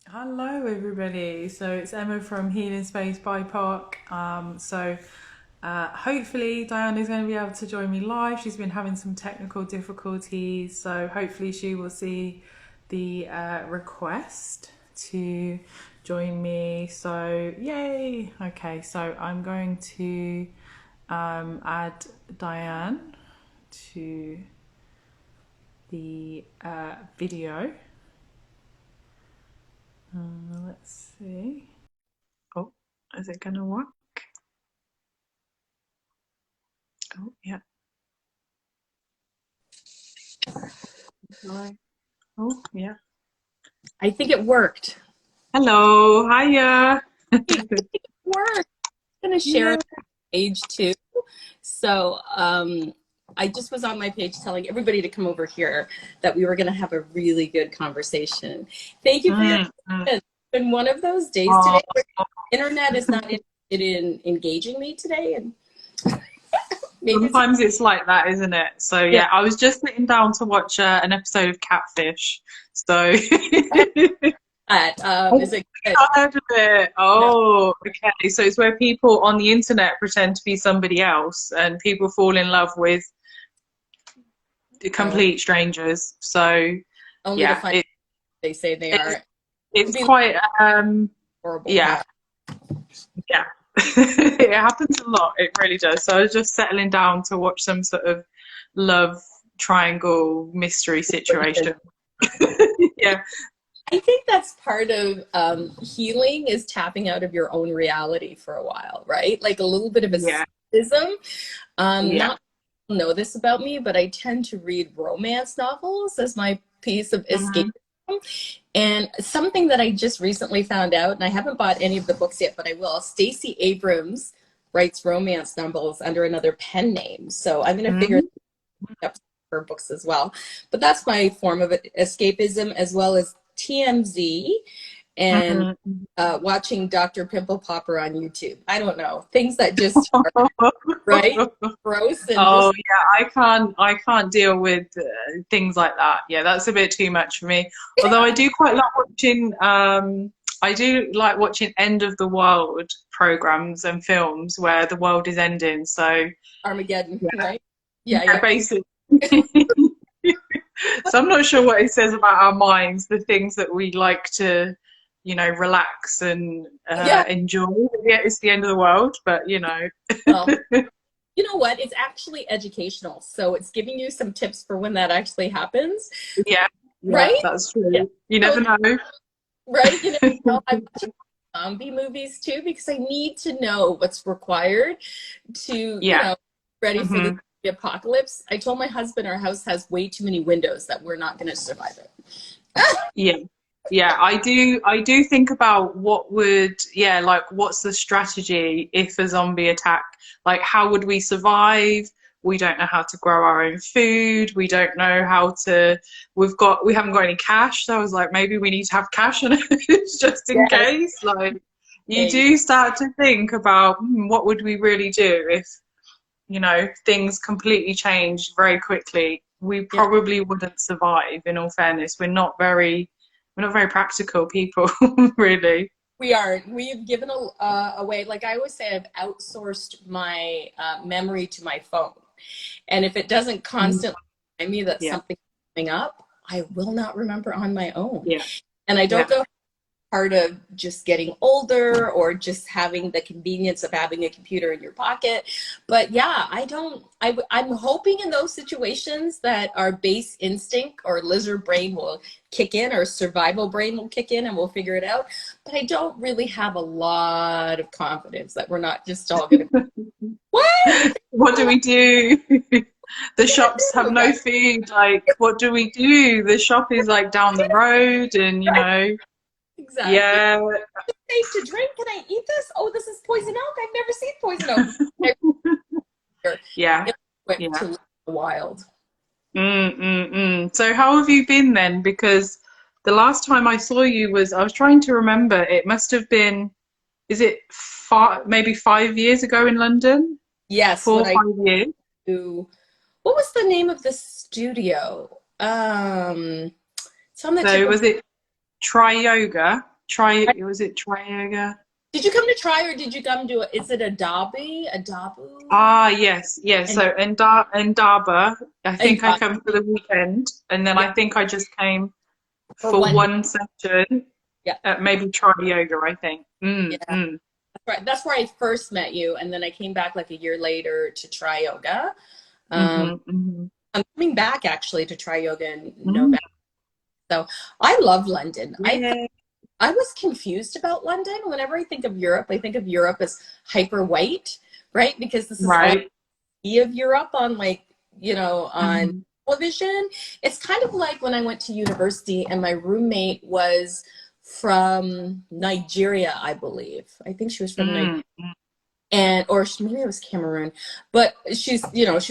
Hello, everybody. So it's Emma from Healing Space by Park. Hopefully Diane is going to be able to join me live. She's been having some technical difficulties, so hopefully she will see the request to join me. So yay! Okay, so I'm going to add Diane to the video. Let's see. Oh, is it gonna work? Oh, yeah. Right. Oh, yeah. I think it worked. Hello, hiya. Hey, I think it worked. I'm going to share Yeah. it on my page too. So I just was on my page telling everybody to come over here that we were going to have a really good conversation. Thank you for your Mm, mm. patience. It's been one of those days Oh, today where the internet is not interested in engaging me today. And maybe it's sometimes it's like that, isn't it? So yeah, yeah, I was just sitting down to watch an episode of Catfish. So that. I've Is it good? heard of it. No. Oh, okay. So it's where people on the internet pretend to be somebody else, and people fall in love with Oh, complete strangers. So only to yeah, find they say they it's are. It would it's be quite horrible, yeah. huh? Yeah, it happens a lot. It really does. So I was just settling down to watch some sort of love triangle mystery situation. Yeah, I think that's part of healing is tapping out of your own reality for a while, right? Like a little bit of yeah, escapism. yeah. Not people know this about me, but I tend to read romance novels as my piece of escapism. Hmm. And something that I just recently found out, and I haven't bought any of the books yet, but I will. Stacey Abrams writes romance novels under another pen name, so I'm going to figure Hmm. up her books as well. But that's my form of escapism, as well as TMZ and Hmm. watching Dr. Pimple Popper on YouTube. I don't know, things that just are right, gross and Oh just yeah, I can't deal with things like that. Yeah, that's a bit too much for me. Although I do like watching end of the world programs and films where the world is ending. So Armageddon, yeah, right? Yeah, yeah, yeah. basically. So I'm not sure what it says about our minds, the things that we like to, relax and Yeah, enjoy. Yeah, it's the end of the world, but well, you know what? It's actually educational. So it's giving you some tips for when that actually happens, yeah, yeah, right? that's Yeah. true. You So, never know. right, I'm watching zombie movies too because I need to know what's required to, Yeah. ready for the Hmm. apocalypse. I told my husband our house has way too many windows that we're not going to survive it. Yeah. Yeah, I do think about like what's the strategy if a zombie attack, like how would we survive? We don't know how to grow our own food. We don't know how to, we haven't got any cash. So I was like, maybe we need to have cash in it just in Yes. case. Like you Hey, do start to think about what would we really do if things completely changed very quickly. We yeah, probably wouldn't survive, in all fairness. We're not very practical people, really. we are. We've given away, like I always say, I've outsourced my memory to my phone. And if it doesn't Mm. constantly remind me that Yeah, something's coming up, I will not remember on my own. yeah, And I yeah. don't know part of just getting older or just having the convenience of having a computer in your pocket. But yeah, I'm hoping in those situations that our base instinct or lizard brain will kick in or survival brain will kick in and we'll figure it out. But I don't really have a lot of confidence that we're not just all going to, what? What do we do? The What are we shops have gonna no do? food. Like, what do we do? The shop is like down the road, and Right? Exactly. yeah, Safe to drink. Can I eat this? Oh, this is poison oak. I've never seen poison oak. yeah, It went yeah. to wild. So how have you been then? Because the last time I saw you I was trying to remember, it must have been, is it maybe 5 years ago in London? Yes, Four when or I 5 years? do. What was the name of the studio? It's on the tip So of. was it Try Yoga? Was it try yoga? Did you come to try, or did you come to, is it Adabu? Ah, yes, yes. And So Indaba, I think I Indaba, come for the weekend, and then yeah, I think I just came for for one, one session. yeah, Maybe try yoga, I think. yeah. Mm. Right. That's where I first met you, and then I came back like a year later to try yoga. Um, Mm-hmm, mm-hmm. I'm coming back actually to try yoga in Mm. November. So I love London. Yeah. I was confused about London. Whenever I think of Europe as hyper white, right? Because this is all I Right. see of Europe on on Mm-hmm. television. It's kind of like when I went to university and my roommate was from Nigeria, I believe. I think she was from Nigeria, Mm. and maybe it was Cameroon, but she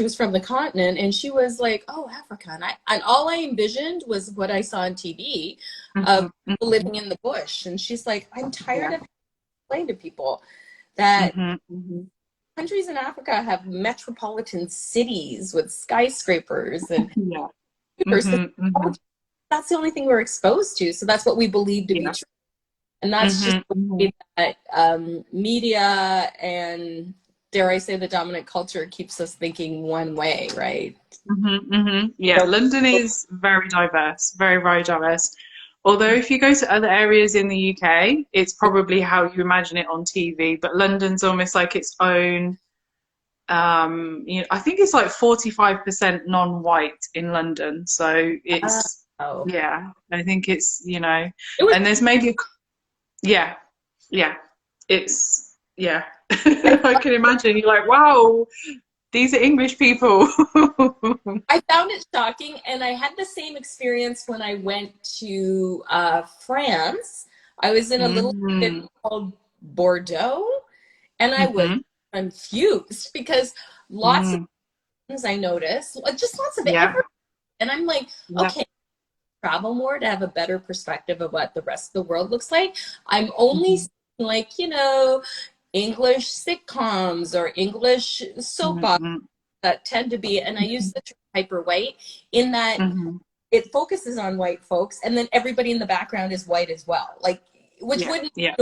was from the continent, and she was like, "Oh, Africa," and all I envisioned was what I saw on TV of Mm-hmm. people Mm-hmm. living in the bush, and she's like, "I'm tired Yeah. of explaining to people that Mm-hmm. Mm-hmm. countries in Africa have metropolitan cities with skyscrapers and Yeah. computers. Mm-hmm. Mm-hmm. That's the only thing we're exposed to, so that's what we believe to be Yeah. true." And that's just Mm-hmm. the Mm-hmm. way that media and, dare I say, the dominant culture keeps us thinking one way, right? Mm-hmm. Mm-hmm. Yeah. So, London is very diverse, very, very diverse. Although if you go to other areas in the UK, it's probably how you imagine it on TV, but London's almost like its own. I think it's like 45% non-white in London, so it's oh, yeah. I think it's it was. and there's maybe yeah, yeah. It's yeah. I can imagine you're like, wow, these are English people. I found it shocking, and I had the same experience when I went to France. I was in a little city Mm, called Bordeaux, and I was mm-hmm, confused because lots of mm, things I noticed, just lots of yeah, everything, and I'm like, yeah, okay, travel more to have a better perspective of what the rest of the world looks like. I'm only mm-hmm, seeing, English sitcoms or English soap operas mm-hmm, that tend to be, and I use the term hyper white in that mm-hmm, it focuses on white folks, and then everybody in the background is white as well, like which yeah, wouldn't yeah,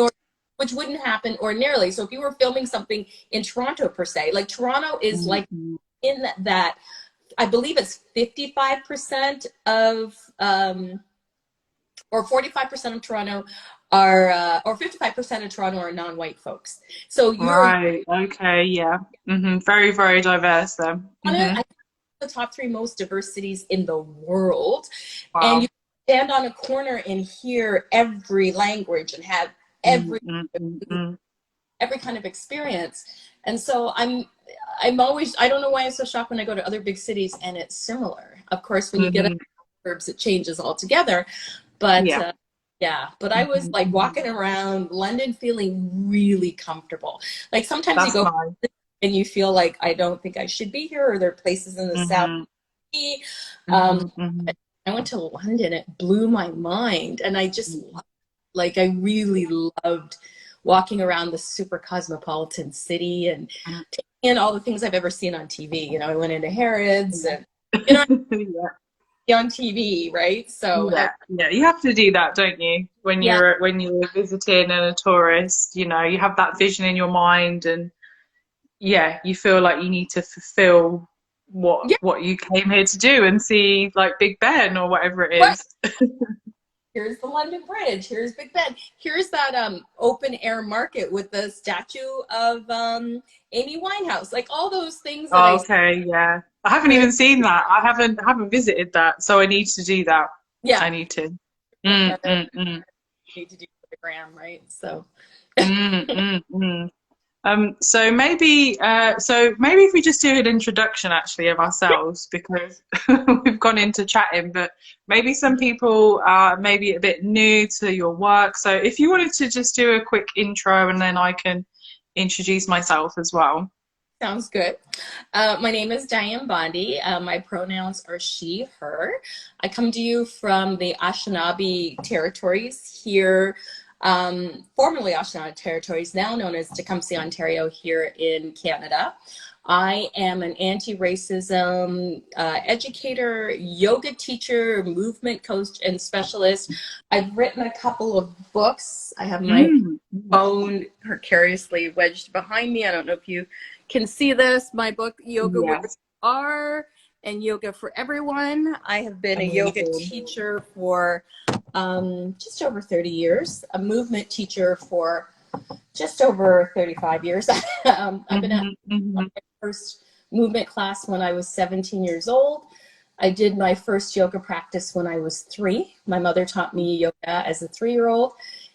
which wouldn't happen ordinarily. So if you were filming something in Toronto per se, like Toronto is like mm-hmm, in that I believe it's 55% of or 45% of Toronto are or 55% of Toronto are non-white folks. So you're right, okay, yeah, mm-hmm, very, very diverse then. on it. Mm-hmm. I think the top three most diverse cities in the world, and you Wow. stand on a corner and hear every language and have every Mm-hmm. every kind of experience. And so I'm always, I don't know why I'm so shocked when I go to other big cities and it's similar. Of course, when you get Mm-hmm. to suburbs, it changes altogether. But Yeah. yeah, but I was Mm-hmm. like Mm-hmm. walking around London feeling really comfortable. Like sometimes you That's go nice. and you feel like, I don't think I should be here, or there are places in the south. Mm-hmm. Um, Mm-hmm. Mm-hmm. I went to London, it blew my mind, and I just like I really loved walking around the super cosmopolitan city and Mm-hmm. taking in all the things I've ever seen on TV. I went into Harrods Yeah. and you know Yeah. on TV, right? So Yeah, yeah, you have to do that, don't you? yeah, When you're visiting and a tourist, you have that vision in your mind, and yeah, you feel like you need to fulfill yeah, what you came here to do and see, like Big Ben or whatever it right. is. Here's the London Bridge. Here's Big Ben. Here's that open air market with the statue of Amy Winehouse. Like all those things that Oh, I okay, yeah. I haven't hear. even seen that. I haven't visited that, so I need to do that. Yeah, I need to. I Mm, mm, mm, need to do for the gram, right? So mm, mm, mm. So maybe if we just do an introduction actually of ourselves, because we've gone into chatting, but maybe some people are maybe a bit new to your work. So if you wanted to just do a quick intro, and then I can introduce myself as well. sounds good. My name is Dianne Bondy. My pronouns are she, her. I come to you from the Anishinaabe territories here, formerly Anishinaabe territories, now known as Tecumseh, Ontario, here in Canada. I am an anti-racism educator, yoga teacher, movement coach, and specialist. I've written a couple of books. I have my Mm. phone precariously wedged behind me. I don't know if you can see this. My book, Yoga Where You Yes. Are, and Yoga for Everyone. I have been a yoga Amazing. teacher for just over 30 years, a movement teacher for just over 35 years. I've been at my first movement class when I was 17 years old. I did my first yoga practice when I was 3. My mother taught me yoga as a 3-year-old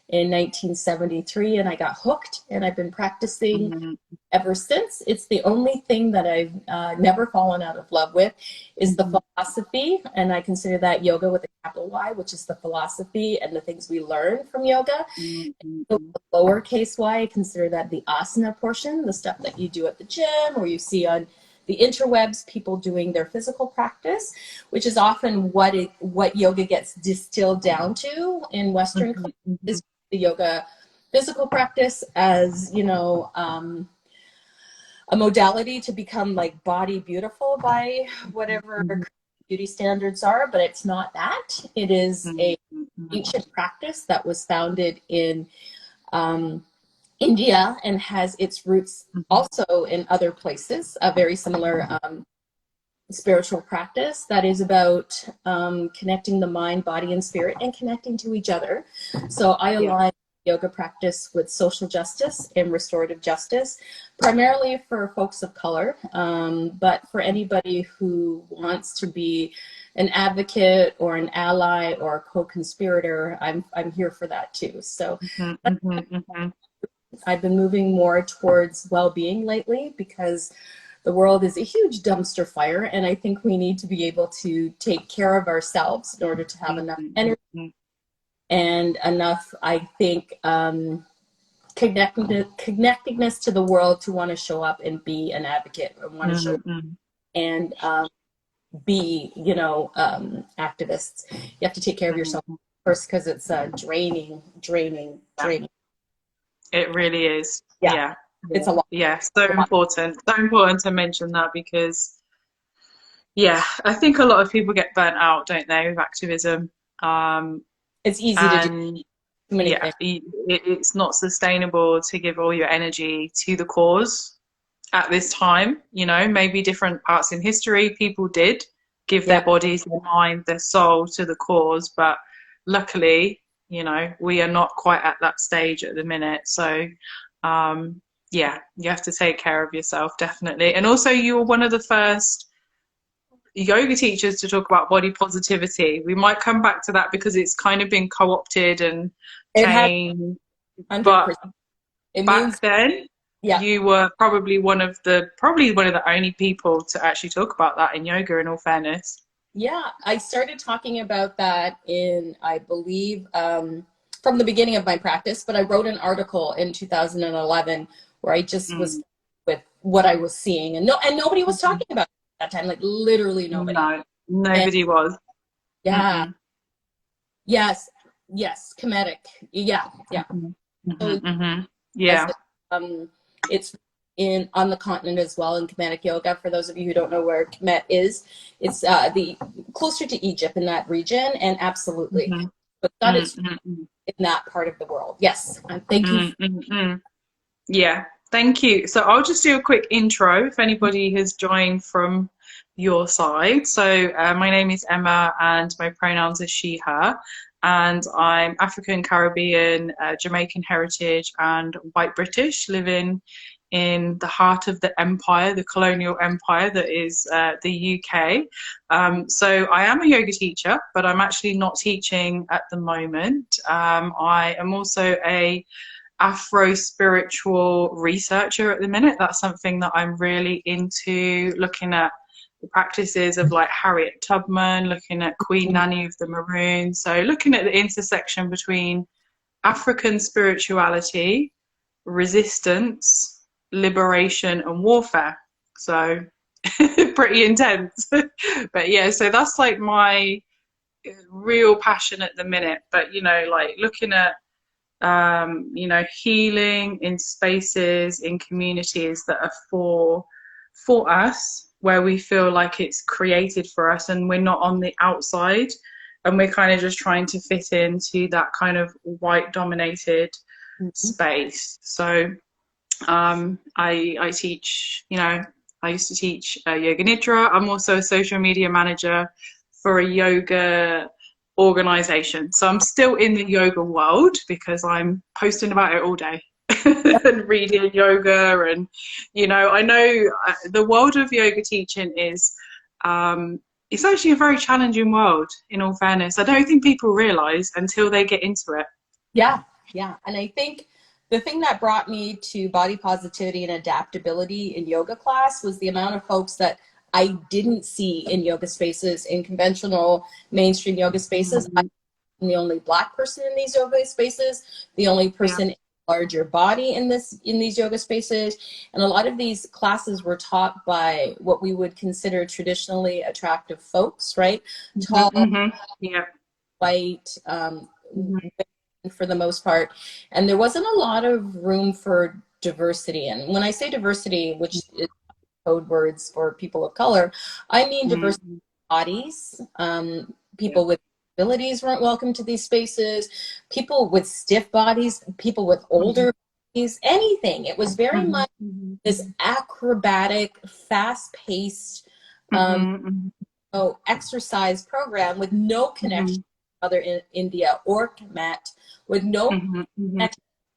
in 1973, and I got hooked, and I've been practicing ever since. It's the only thing that I've never fallen out of love with is the philosophy, and I consider that yoga with a capital Y, which is the philosophy and the things we learn from yoga. The lowercase y, I consider that the asana portion, the stuff that you do at the gym or you see on the interwebs, people doing their physical practice, which is often what yoga gets distilled down to in Western culture, is the yoga physical practice as, you know, a modality to become like body beautiful by whatever beauty standards are, but it's not that. It is a ancient practice that was founded in India and has its roots also in other places, a very similar spiritual practice that is about connecting the mind, body, and spirit and connecting to each other. So I align yoga practice with social justice and restorative justice, primarily for folks of color, but for anybody who wants to be an advocate or an ally or a co-conspirator, I'm here for that too. So I've been moving more towards well-being lately because the world is a huge dumpster fire, and I think we need to be able to take care of ourselves in order to have enough energy and enough, I think, connectedness to the world to want to show up and be an advocate and want to show up and be, you know, activists. You have to take care of yourself first because it's draining. It really is. Yeah, it's a lot. Yeah, so important. So important to mention that because, yeah, I think a lot of people get burnt out, don't they, with activism. It's easy to do And too many yeah, things. it's not sustainable to give all your energy to the cause at this time. You know, maybe different parts in history, people did give their bodies, their mind, their soul to the cause, but luckily, you know, we are not quite at that stage at the minute. So, yeah, you have to take care of yourself, definitely. And also, you were one of the first yoga teachers to talk about body positivity. We might come back to that because it's kind of been co-opted and It has changed. 100%. But It means, back then, you were probably one of the only people to actually talk about that in yoga, in all fairness. yeah, I started talking about that in, I believe, from the beginning of my practice, but I wrote an article in 2011 where I just was with what I was seeing, and nobody was talking about it at that time, like literally nobody. No, nobody And was. yeah, yes, comedic. Yeah. So as Yeah. it's in on the continent as well in Kemetic yoga. For those of you who don't know where Kemet is, it's the closer to Egypt in that region, and absolutely, but that is in that part of the world. Yes, thank you. Yeah, thank you. So I'll just do a quick intro if anybody has joined from your side. So my name is Emma and my pronouns are she, her. And I'm African, Caribbean, Jamaican heritage and white British, living in the heart of the empire, the colonial empire that is the UK. So I am a yoga teacher, but I'm actually not teaching at the moment. I am also a Afro spiritual researcher at the minute. That's something that I'm really into, looking at the practices of like Harriet Tubman, looking at Queen Nanny of the Maroons. So looking at the intersection between African spirituality, resistance, liberation, and warfare. So pretty intense. But yeah, so that's like my real passion at the minute. But you know, like looking at you know, healing in spaces, in communities that are for for us, where we feel like it's created for us and we're not on the outside and we're kind of just trying to fit into that kind of white dominated space. So I teach, I used to teach yoga nidra. I'm also a social media manager for a yoga organization. So I'm still in the yoga world because I'm posting about it all day and reading yoga. And, I know the world of yoga teaching is, it's actually a very challenging world, in all fairness. I don't think people realize until they get into it. Yeah. And I think the thing that brought me to body positivity and adaptability in yoga class was the amount of folks that I didn't see in yoga spaces, in conventional mainstream yoga spaces. I'm the only Black person in these yoga spaces, the only person in a larger body in these yoga spaces. And a lot of these classes were taught by what we would consider traditionally attractive folks, right? Tall, white, for the most part, and there wasn't a lot of room for diversity. And when I say diversity, which is code words for people of color, I mean diversity of bodies. People with abilities weren't welcome to these spaces, people with stiff bodies, people with older bodies, anything. It was very much this acrobatic, fast-paced exercise program with no connection other in India or Kemet, with no connection to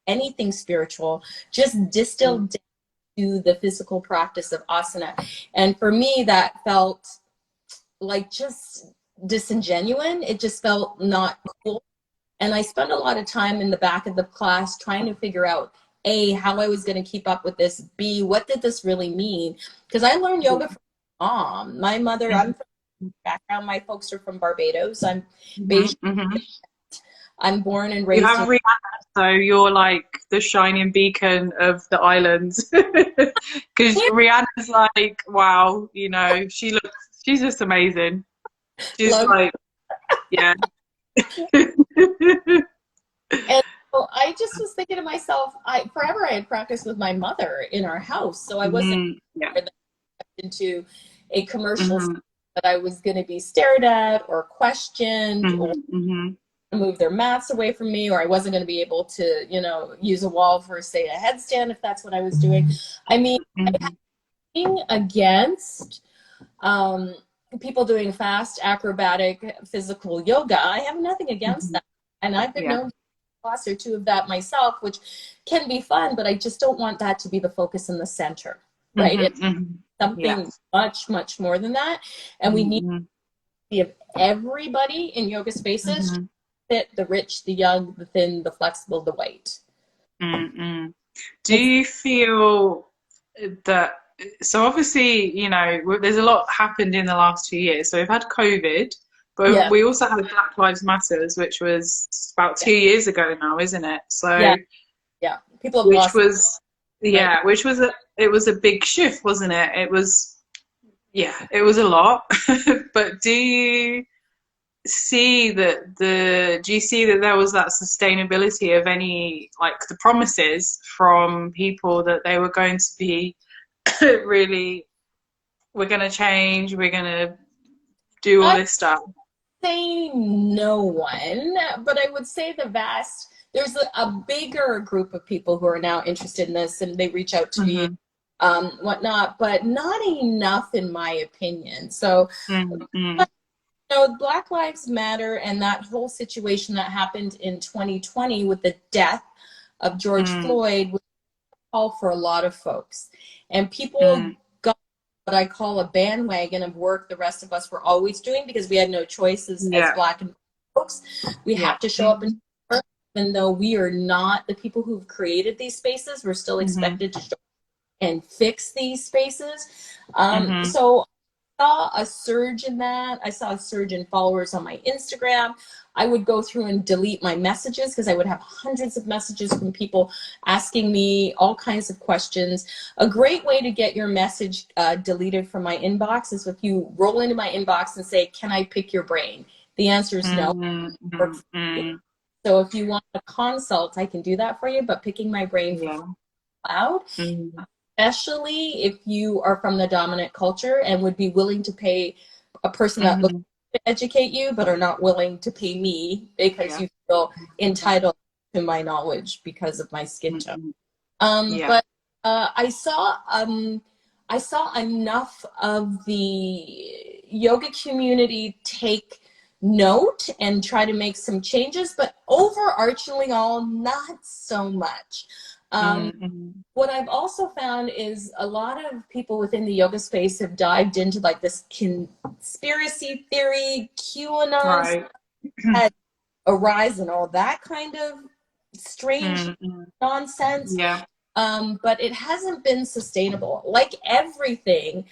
anything spiritual, just distilled down to the physical practice of asana. And for me, that felt like just disingenuous. It just felt not cool. And I spent a lot of time in the back of the class trying to figure out, A, how I was going to keep up with this, B, what did this really mean? Because I learned yoga from my mom. My mother, I'm from background, my folks are from Barbados. I'm Bajan. I'm born and raised. You have Rihanna, so you're like the shining beacon of the islands. Because Rihanna's like, wow, she's just amazing. She's like, yeah. And so I just was thinking to myself, forever I had practiced with my mother in our house, so I wasn't into a commercial that I was going to be stared at or questioned or move their mats away from me, or I wasn't going to be able to, use a wall for, say, a headstand if that's what I was doing. I mean, nothing against people doing fast, acrobatic, physical yoga. I have nothing against that. And I've been known to do a class or two of that myself, which can be fun, but I just don't want that to be the focus in the center, right? It's something much, much more than that. And we need to give everybody in yoga spaces fit, the rich, the young, the thin, the flexible, the white. Do you feel that, so obviously, there's a lot happened in the last 2 years. So we've had COVID, but we also had Black Lives Matters, which was about 2 years ago now, isn't it? So people have which lost, was it was a big shift, wasn't it? It was a lot. But do you see that there was that sustainability of any, like, the promises from people that they were going to be really, we're going to change, we're going to do all this stuff? Say no one, but I would say there's a bigger group of people who are now interested in this, and they reach out to me, whatnot, but not enough in my opinion. So Black Lives Matter and that whole situation that happened in 2020 with the death of George Floyd was a call for a lot of folks. And people got what I call a bandwagon of work the rest of us were always doing, because we had no choices as Black and folks. We have to show up and work, even though we are not the people who've created these spaces. We're still expected to show up and fix these spaces. So saw a surge in that. I saw a surge in followers on my Instagram. I would go through and delete my messages because I would have hundreds of messages from people asking me all kinds of questions. A great way to get your message deleted from my inbox is if you roll into my inbox and say, "Can I pick your brain?" The answer is no. So if you want a consult, I can do that for you, but picking my brain loud. especially if you are from the dominant culture and would be willing to pay a person that looks Mm-hmm. to educate you, but are not willing to pay me because Yeah. you feel entitled to my knowledge because of my skin tone. Mm-hmm. Yeah. But I saw enough of the yoga community take note and try to make some changes, but overarchingly all, not so much. Mm-hmm. What I've also found is a lot of people within the yoga space have dived into like this conspiracy theory, QAnon Right. had a rise and all that kind of strange Mm-hmm. nonsense. Yeah. But it hasn't been sustainable. Like everything,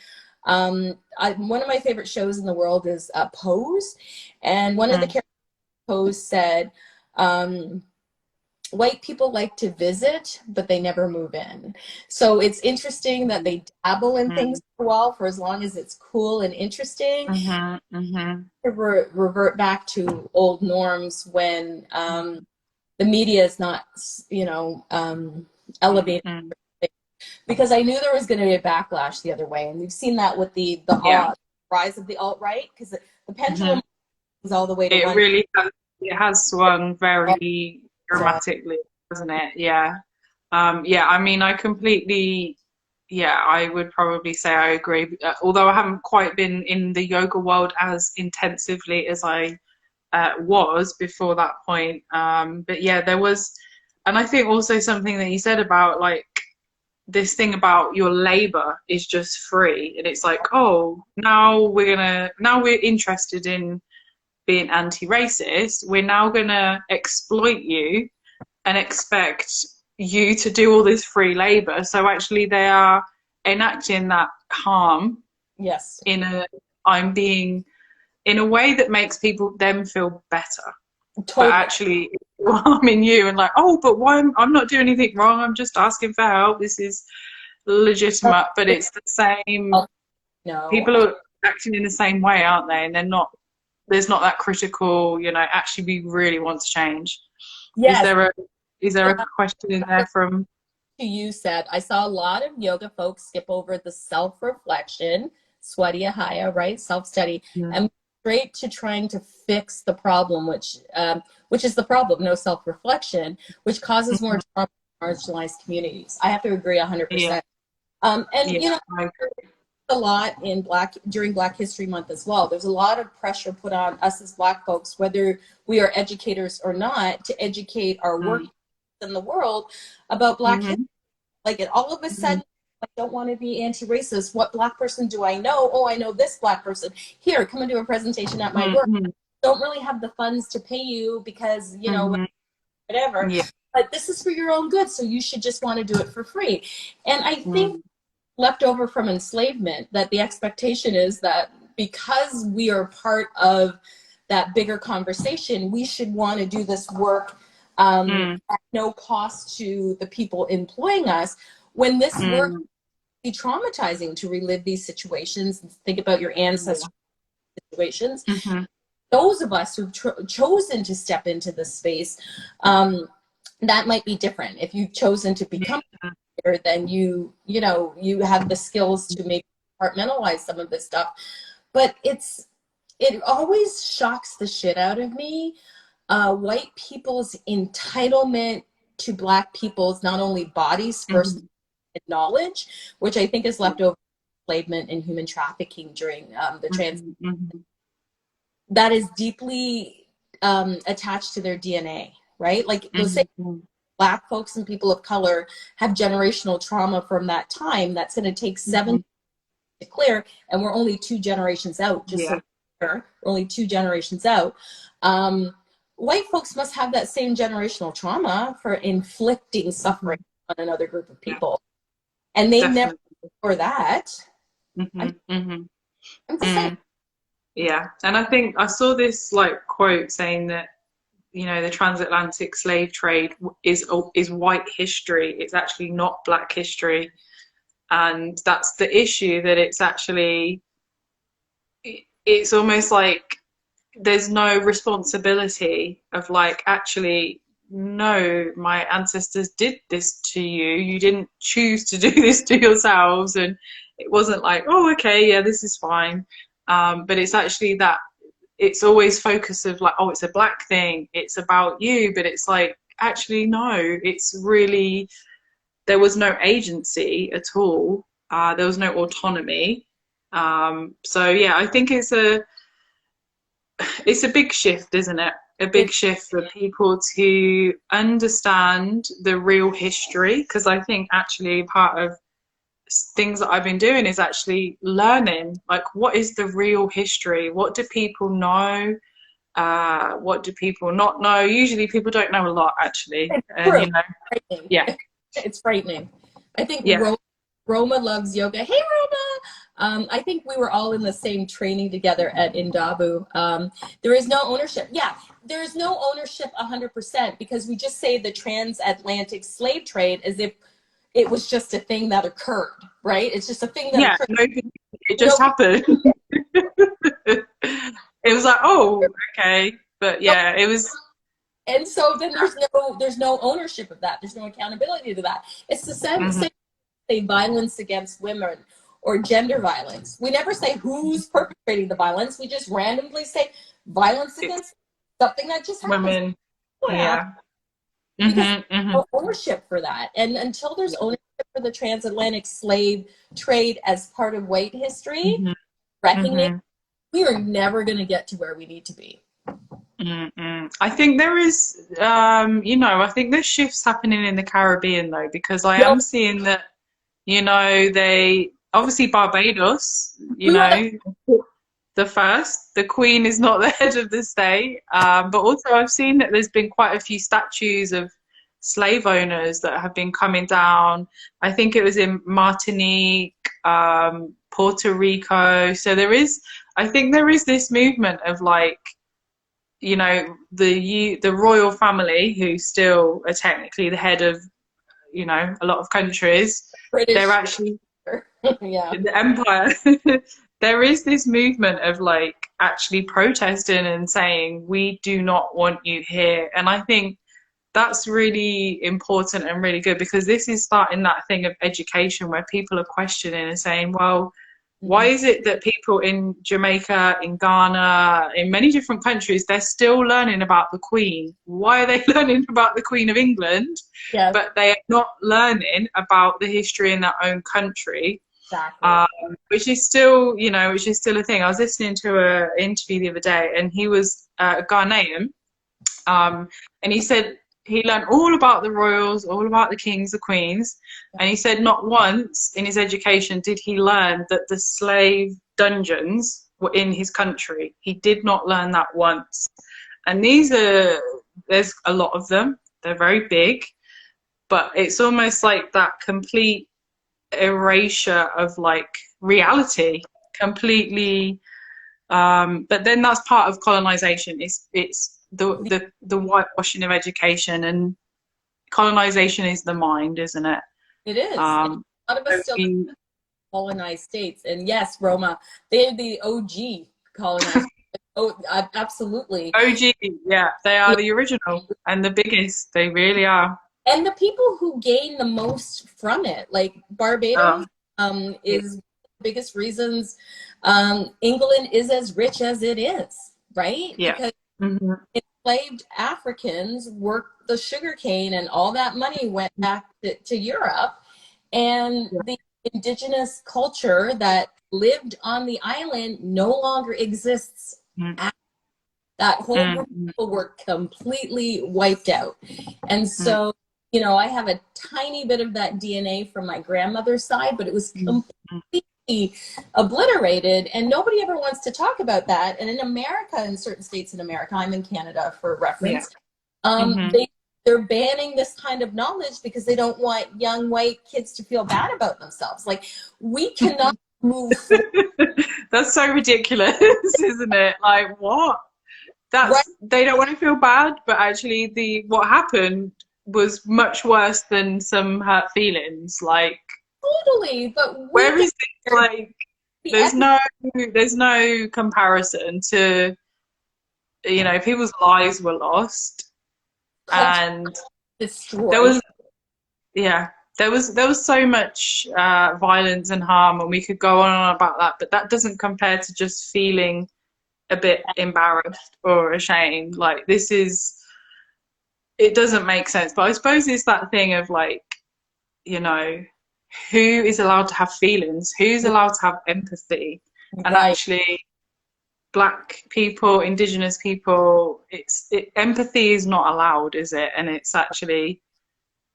one of my favorite shows in the world is Pose, and one of the Mm-hmm. characters in Pose said, white people like to visit, but they never move in. So it's interesting that they dabble in things for a while, for as long as it's cool and interesting, Mm-hmm. Mm-hmm. to revert back to old norms when the media is not, elevated. Mm-hmm. Because I knew there was going to be a backlash the other way, and we've seen that with the Yeah. rise of the alt-right, because the Mm-hmm. pendulum is all the way to It one. really has, it has swung very So, dramatically, hasn't it? Yeah. Yeah, I mean, I completely, yeah, I would probably say I agree. Although I haven't quite been in the yoga world as intensively as I was before that point. But yeah, there was, and I think also something that you said about like this thing about your labor is just free. And it's like, oh, now we're interested in being anti-racist. We're now gonna exploit you and expect you to do all this free labor. So actually they are enacting that harm yes, in a I'm being in a way that makes people them feel better. But totally. actually harming you and like, oh, but why I'm not doing anything wrong, I'm just asking for help. This is legitimate, but it's the same No. people are acting in the same way, aren't they? And they're not there's not that critical, actually we really want to change. Is Yes. there a Yeah, question in there from you said I saw a lot of yoga folks skip over the self-reflection, swadhyaya, right? Self-study, mm, and straight to trying to fix the problem, which is the problem, no self-reflection, which causes more mhm, trauma in marginalized communities. I have to agree yeah, 100%. And yeah, I, a lot in during Black History Month as well. There's a lot of pressure put on us as Black folks, whether we are educators or not, to educate our work mm, in the world about Black history. mhm, Like, it all of a mm, sudden, I don't want to be anti-racist. What Black person do I know? Oh, I know this Black person. Here, come and do a presentation at my mm, work. mm, Don't really have the funds to pay you because, mhm, whatever. yeah, But this is for your own good, so you should just want to do it for free. And I think mm, left over from enslavement, that the expectation is that because we are part of that bigger conversation, we should want to do this work mm, at no cost to the people employing us, when this work mm, be traumatizing to relive these situations and think about your yeah, ancestral situations. mhm, Those of us who've chosen to step into this space, that might be different. If you've chosen to become, then you have the skills to maybe compartmentalize some of this stuff. But it always shocks the shit out of me, white people's entitlement to Black people's not only bodies first, mhm, knowledge, which I think is yeah, left over enslavement and human trafficking during the trans. mhm, mhm, That is deeply attached to their DNA, right? Like they'll say mhm, Black folks and people of color have generational trauma from that time that's going to take seven mhm, to clear, and we're only 2 generations out. Just yeah, so we're only 2 generations out. White folks must have that same generational trauma for inflicting mhm, suffering on another group of yeah, people, and they never definitely. for that. I'm, Mhm, mhm, I'm just saying. mm, yeah, and I think I saw this like quote saying that the transatlantic slave trade is white history. It's actually not Black history, and that's the issue. That it's actually it's almost like there's no responsibility of like actually no, my ancestors did this to you. You didn't choose to do this to yourselves. And it wasn't like, oh, okay, yeah, this is fine. But it's actually that it's always focus of like, oh, it's a black thing. It's about you. But it's like, actually, no, it's really, there was no agency at all. There was no autonomy. So yeah, I think it's a big shift, isn't it? A big shift for people to understand the real history, because I think actually part of things that I've been doing is actually learning, like, what is the real history? What do people know? What do people not know? Usually people don't know a lot, actually. It's And, true. you know, yeah, It's frightening. I think yeah, Roma loves yoga. Hey, Roma. I think we were all in the same training together at Indabu. There is no ownership. Yeah, there is no ownership 100% because we just say the transatlantic slave trade as if it was just a thing that occurred, right? It's just a thing that yeah. occurred. It just Nobody, happened. It was like, oh, okay. But yeah, it was, and so then there's no ownership of that. There's no accountability to that. It's the mhm. same say violence against women or gender violence. We never say who's perpetrating the violence. We just randomly say violence It's against something that just happens. women. Yeah. Yeah. Because Hmm, there's hmm. no ownership for that. And until there's ownership for the transatlantic slave trade as part of white history, Hmm, recognition, hmm. we are never going to get to where we need to be. Mm-mm. I think there is, I think there's shifts happening in the Caribbean though, because I No, am seeing that, they obviously Barbados, we were the the Queen is not the head of the state, but also I've seen that there's been quite a few statues of slave owners that have been coming down. I think it was in Martinique, Puerto Rico. So I think there is this movement of like, the royal family, who still are technically the head of, a lot of countries. They're British. actually Yeah. the empire. There is this movement of like actually protesting and saying we do not want you here, and I think that's really important and really good, because this is starting that thing of education where people are questioning and saying, well, why Mm-hmm. is it that people in Jamaica, in Ghana, in many different countries, they're still learning about the Queen? Why are they learning about the Queen of England, Yes, but they are not learning about the history in their own country? exactly. Which is still a thing. I was listening to an interview the other day, and he was Ghanaian, and he said he learned all about the royals, all about the kings, the queens, and he said not once in his education did he learn that the slave dungeons were in his country. He did not learn that once. And there's a lot of them. They're very big, but it's almost like that complete erasure of like reality, completely. But then that's part of colonization. It's the whitewashing of education, and colonization is the mind, isn't it? It is. And Um, a lot of us so still colonized states. And yes, Roma, they're the OG colonized. Oh, absolutely. OG, yeah, they are Yeah. the original and the biggest. They really are. And the people who gain the most from it, like Oh, Barbados, yeah, is the biggest reasons England is as rich as it is, right? yeah. Because Hmm, enslaved Africans worked the sugar cane and all that money went back to Europe. And yeah. the indigenous culture that lived on the island no longer exists. Mm, That whole mm, group mm, of people were completely wiped out. And mm, so, I have a tiny bit of that DNA from my grandmother's side, but it was mm, completely obliterated. And nobody ever wants to talk about that. And in America, in certain states in America, I'm in Canada for yeah. reference, Hmm. they're banning this kind of knowledge because they don't want young white kids to feel bad about themselves. Like, we cannot move forward. That's so ridiculous, isn't it? Like, what? Right, They don't want to feel bad, but actually the what happened was much worse than some hurt feelings. Like, totally, but we where can is it? Like, the there's equity. no there's no comparison to, people's lives were lost. Culture And there destroyed. was, yeah, there was so much violence and harm, and we could go on and on about that, but that doesn't compare to just feeling a bit embarrassed or ashamed. Like, this is, it doesn't make sense. But I suppose it's that thing of like, you know, who is allowed to have feelings? Who's allowed to have empathy? And Right. actually, Black people, Indigenous people, empathy is not allowed, is it? And it's actually,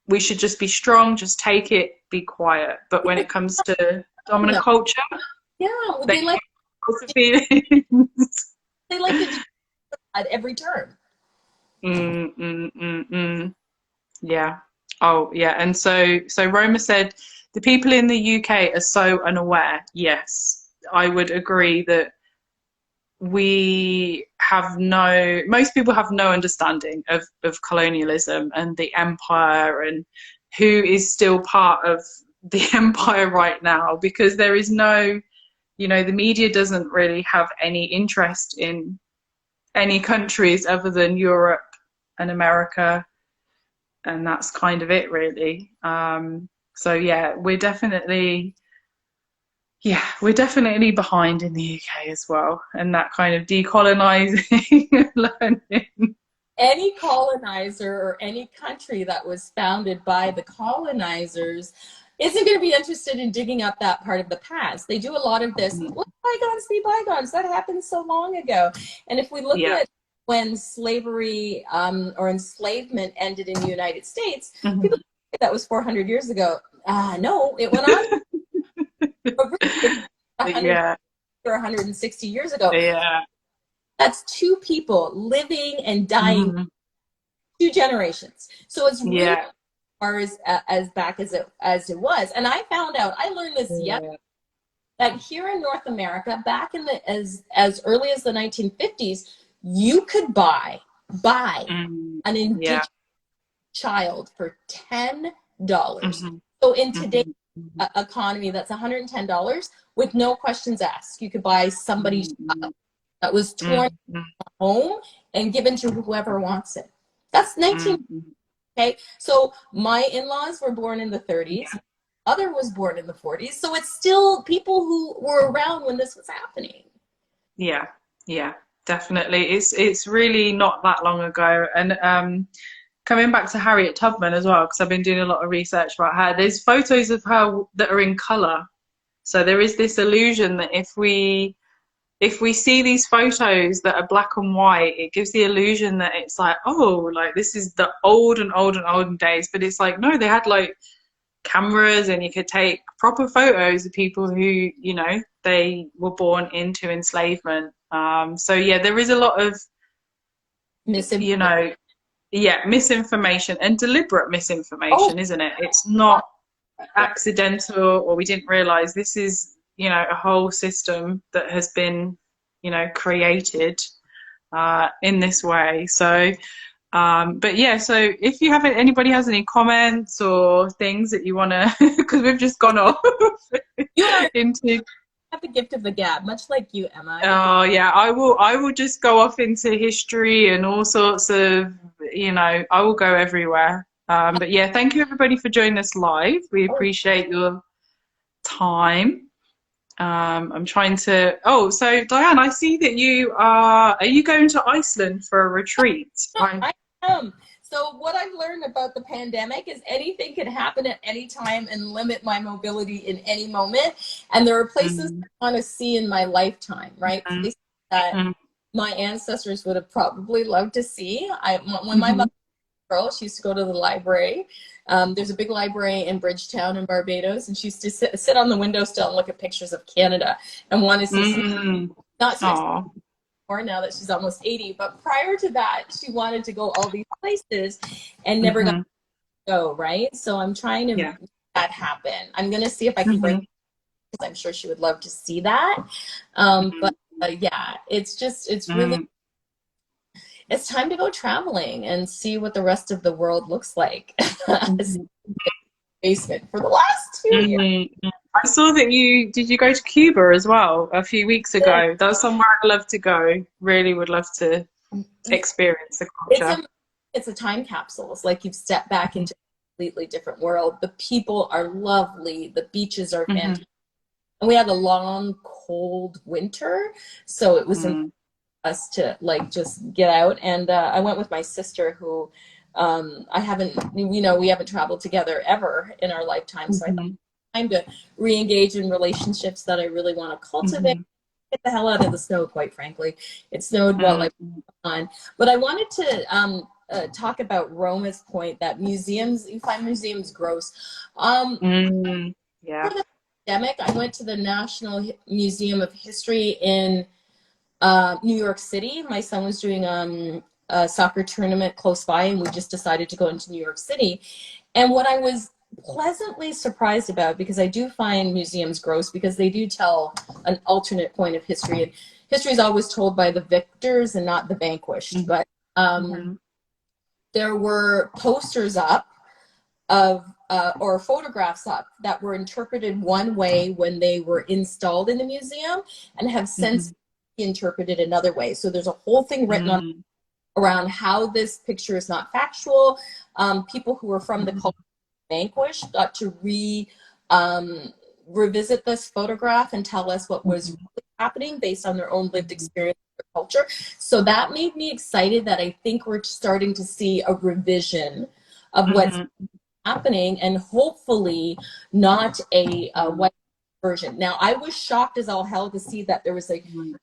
we should just be strong, just take it, be quiet. But when it comes to dominant No. culture, Yeah, they they like have feelings. they like to do at every turn. Mm, mm, mm, mm. Yeah. Oh, yeah. And so Roma said the people in the UK are so unaware. Yes, I would agree that most people have no understanding of colonialism and the empire and who is still part of the empire right now, because there is no, the media doesn't really have any interest in any countries other than Europe and America, and that's kind of it, really. So yeah, we're definitely behind in the UK as well, and that kind of decolonizing learning. Any colonizer or any country that was founded by the colonizers isn't going to be interested in digging up that part of the past. They do a lot of this, let bygones be bygones. That happened so long ago. And if we look Yeah. at when slavery or enslavement ended in the United States, Mm-hmm. people think that was 400 years ago. No, it went on for 100 Yeah. or 160 years ago. Yeah. That's two people living and dying, Mm-hmm. 2 generations. So it's really Yeah. far as back as it was. And I found out, I learned this that here in North America, back in the as early as the 1950s, you could buy an indigenous child for $10. Mm-hmm. So in today's economy, that's $110 with no questions asked. You could buy somebody's child that was torn home and given to whoever wants it. That's 19. Okay, so my in-laws were born in the 30s. Other was born in the 40s. So it's still people who were around when this was happening. Yeah, yeah, definitely. It's really not that long ago. And coming back to Harriet Tubman as well, because I've been doing a lot of research about her. There's photos of her that are in color. So there is this illusion that if we see these photos that are black and white, it gives the illusion that it's like, oh, like this is the olden days. But it's like, no, they had like cameras and you could take proper photos of people who, they were born into enslavement. So yeah, there is a lot of, misinformation and deliberate misinformation, isn't it? It's not accidental or we didn't realize. This is, a whole system that has been, created in this way. So but yeah, so if you haven't, anybody has any comments or things that you want to, because we've just gone off into. I have the gift of the gab, much like you, Emma. Oh yeah, I will just go off into history and all sorts of, I will go everywhere. But yeah, thank you everybody for joining us live. We appreciate your time. I'm trying to. Oh, so Dianne, I see that you are you going to Iceland for a retreat? I am. So what I've learned about the pandemic is anything can happen at any time and limit my mobility in any moment. And there are places I want to see in my lifetime, right? Places that my ancestors would have probably loved to see. When my mother was a girl, she used to go to the library. There's a big library in Bridgetown in Barbados, and she used to sit on the windowsill and look at pictures of Canada and want to see some, not so much now that she's almost 80, but prior to that, she wanted to go all these places and never got to go, right? So I'm trying to make that happen. I'm going to see if I can bring, because I'm sure she would love to see that. But yeah, it's really, it's time to go traveling and see what the rest of the world looks like. Basement for the last 2 years. I saw that you go to Cuba as well a few weeks ago. That's somewhere I'd love to go. Really would love to experience the culture. it's a time capsule. It's like you've stepped back into a completely different world. The people are lovely. The beaches are Hmm. fantastic. And we had a long, cold winter, so it was important Mm. for us to like just get out. And I went with my sister, who I haven't, we haven't traveled together ever in our lifetime. So I thought Hmm. time to re-engage in relationships that I really want to cultivate. Hmm. Get the hell out of the snow, quite frankly. It snowed while I was Mm. on. But I wanted to talk about Roma's point that you find museums gross. Mm. For Yeah. the pandemic, I went to the National Museum of History in New York City. My son was doing a soccer tournament close by, and we just decided to go into New York City. And what I was pleasantly surprised about, because I do find museums gross because they do tell an alternate point of history, and history is always told by the victors and not the vanquished. But Mm-hmm. there were posters up of or photographs up that were interpreted one way when they were installed in the museum and have since Hmm. been interpreted another way. So there's a whole thing written on Mm. around how this picture is not factual. People who were from the culture vanquished got to revisit this photograph and tell us what was Mhm. really happening based on their own lived experience of their culture. So that made me excited that I think we're starting to see a revision of what's Mhm. happening, and hopefully not a Mhm. white version. Now, I was shocked as all hell to see that there was a Mhm.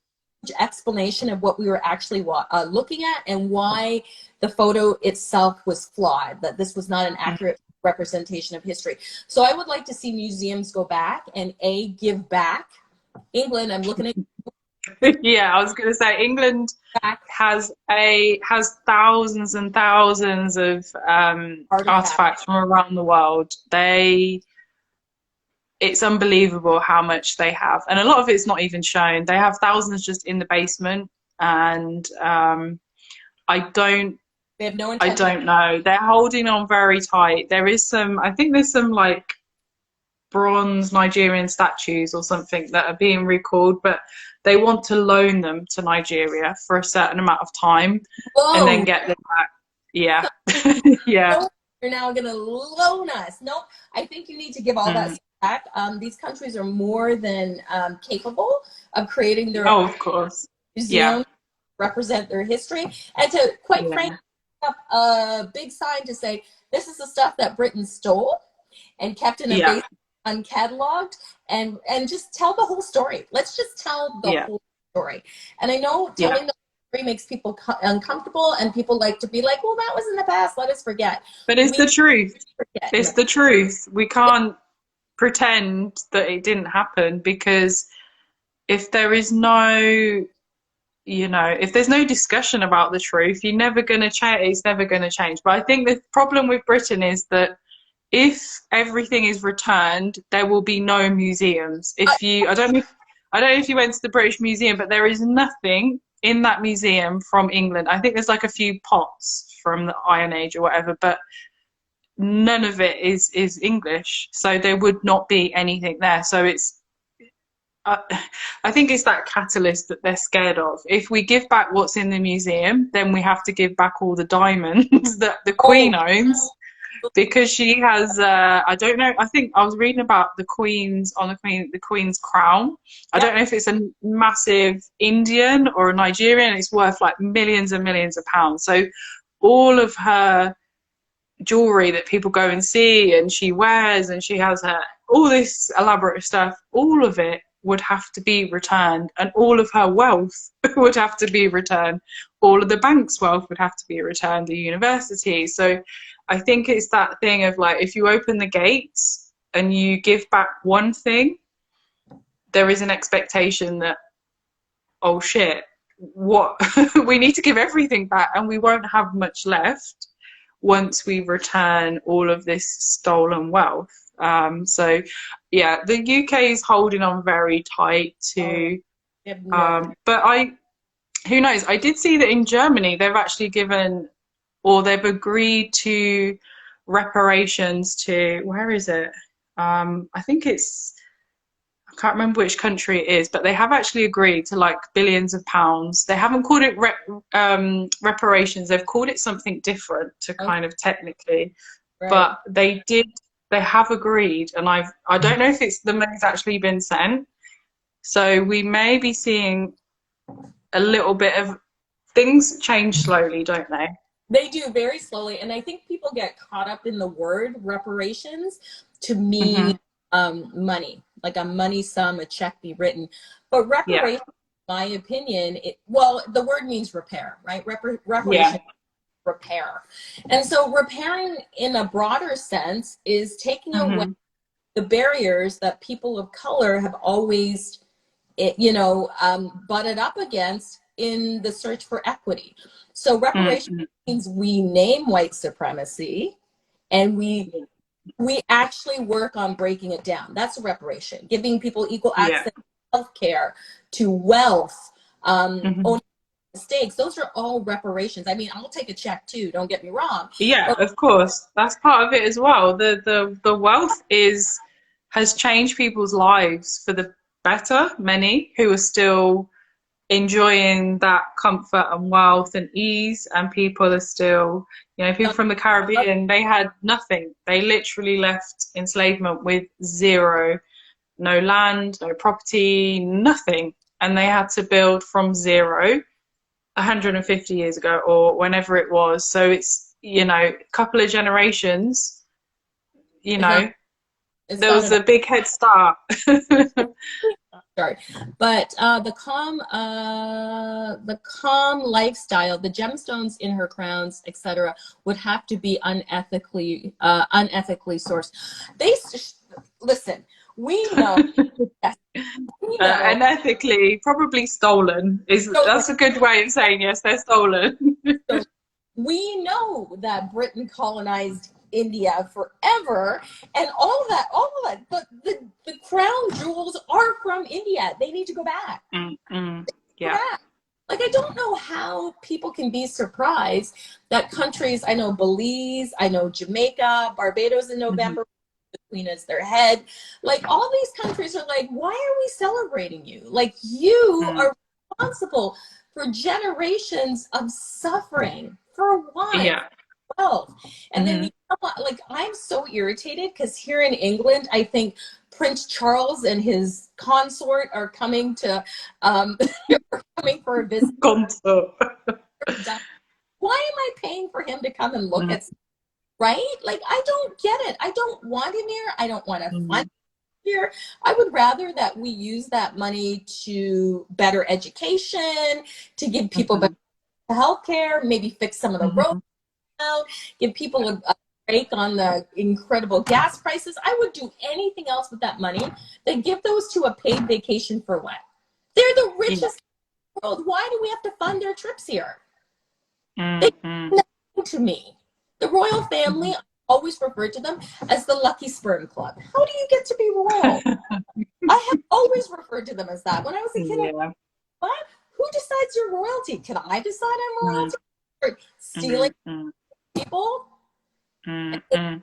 explanation of what we were actually looking at and why the photo itself was flawed, that this was not an accurate representation of history. So I would like to see museums go back and give back. England, I'm looking at Yeah, I was going to say England back has thousands and thousands of artifacts. artifacts from around the world. It's unbelievable how much they have, and a lot of it's not even shown. They have thousands just in the basement, and I don't They have no I intention of. don't know. They're holding on very tight. I think there's some like bronze Nigerian statues or something that are being recalled, but they want to loan them to Nigeria for a certain amount of time and then Whoa! get them back. Yeah. Yeah. You're now going to loan us. Nope. I think you need to give all that Mm. stuff back. These countries are more than capable of creating their Oh, own of course. Yeah. museum, represent their history, and to, quite frankly, Yeah. up a big sign to say this is the stuff that Britain stole and kept in a Yeah. base uncatalogued, and just tell the whole story. Let's just tell the Yeah. whole story. And I know Yeah. telling the story makes people uncomfortable, and people like to be like, well, that was in the past, let us forget. But it's We the truth. forget. It's No. the truth. We Yeah. can't pretend that it didn't happen because if there is no if there's no discussion about the truth, you're never going to change. It's never going to change. But I think the problem with Britain is that if everything is returned, there will be no museums. I don't know if you went to the British Museum, but there is nothing in that museum from England. I think there's like a few pots from the Iron Age or whatever, but none of it is English. So there would not be anything there. So uh, I think it's that catalyst that they're scared of. If we give back what's in the museum, then we have to give back all the diamonds that the Oh, Queen owns because she has. I don't know. I think I was reading about the Queen's crown. I yeah. don't know if it's a massive Indian or a Nigerian. It's worth like millions and millions of pounds. So all of her jewelry that people go and see and she wears and she has her all this elaborate stuff, all of it would have to be returned, and all of her wealth would have to be returned, all of the bank's wealth would have to be returned, the university. So I think it's that thing of like, if you open the gates and you give back one thing, there is an expectation that, oh shit, what we need to give everything back and we won't have much left once we return all of this stolen wealth. So, yeah, the UK is holding on very tight Oh, yeah. to, They have no. but who knows? I did see that in Germany they've actually given, or they've agreed to reparations to, where is it? I think it's, I can't remember which country it is, but they have actually agreed to like billions of pounds. They haven't called it reparations. They've called it something different to Okay, kind of technically, right. but they have agreed, and I don't know if it's the money's actually been sent. So we may be seeing a little bit of things change slowly, don't they? They do very slowly, and I think people get caught up in the word reparations to mean Hmm. money, like a money sum, a check be written. But Yeah, reparations, in my opinion, well, the word means repair, right? yeah. Reparation, repair. And so repairing in a broader sense is taking away Hmm. the barriers that people of color have always, butted up against in the search for equity. So reparations Hmm. means we name white supremacy and we actually work on breaking it down. That's a reparation, giving people equal Yeah. access to healthcare, to wealth, Hmm. owning mistakes. Those are all reparations. I mean, I'll take a check too, don't get me wrong. Yeah, But of course. That's part of it as well. The wealth has changed people's lives for the better, many who are still enjoying that comfort and wealth and ease, and people are still, people from the Caribbean, they had nothing. They literally left enslavement with zero, no land, no property, nothing. And they had to build from zero 150 years ago or whenever it was. So it's, a couple of generations, you it's not know, it's there not was enough. a big head start. Sorry, but the calm lifestyle, the gemstones in her crowns, etc., would have to be unethically sourced. They listen. We know, yes, we know. And ethically, probably stolen. So, That's a good way of saying yes, they're stolen. so we know that Britain colonized India forever, and all of that. But the crown jewels are from India. They need to go back. Mm-mm. Go Yeah. back. Like, I don't know how people can be surprised that countries, I know Belize, I know Jamaica, Barbados in Hmm. November, the Queen is their head. Like, all these countries are like, why are we celebrating you? Like, you Mm. are responsible for generations of suffering. For what? Yeah. Wealth. And then, Hmm. like, I'm so irritated because here in England, I think Prince Charles and his consort are coming to, coming for a visit. Gonzo. Why am I paying for him to come and look Mm. at, right? Like, I don't get it. I don't want him here. I don't want to fund Mm. here. I would rather that we use that money to better education, to give people better Hmm. health care, maybe fix some of the roads Hmm. out, give people a break on the incredible gas prices. I would do anything else with that money than give those to a paid vacation for what? They're the Yeah. richest in the world. Why do we have to fund their trips here? They Mm-hmm. do nothing to me. The royal family, I always referred to them as the Lucky Sperm Club. How do you get to be royal? I have always referred to them as that. When I was a kid, Yeah. what? Who decides your royalty? Can I decide I'm Mm. royalty? Or stealing Mm. people Mm. and Mm.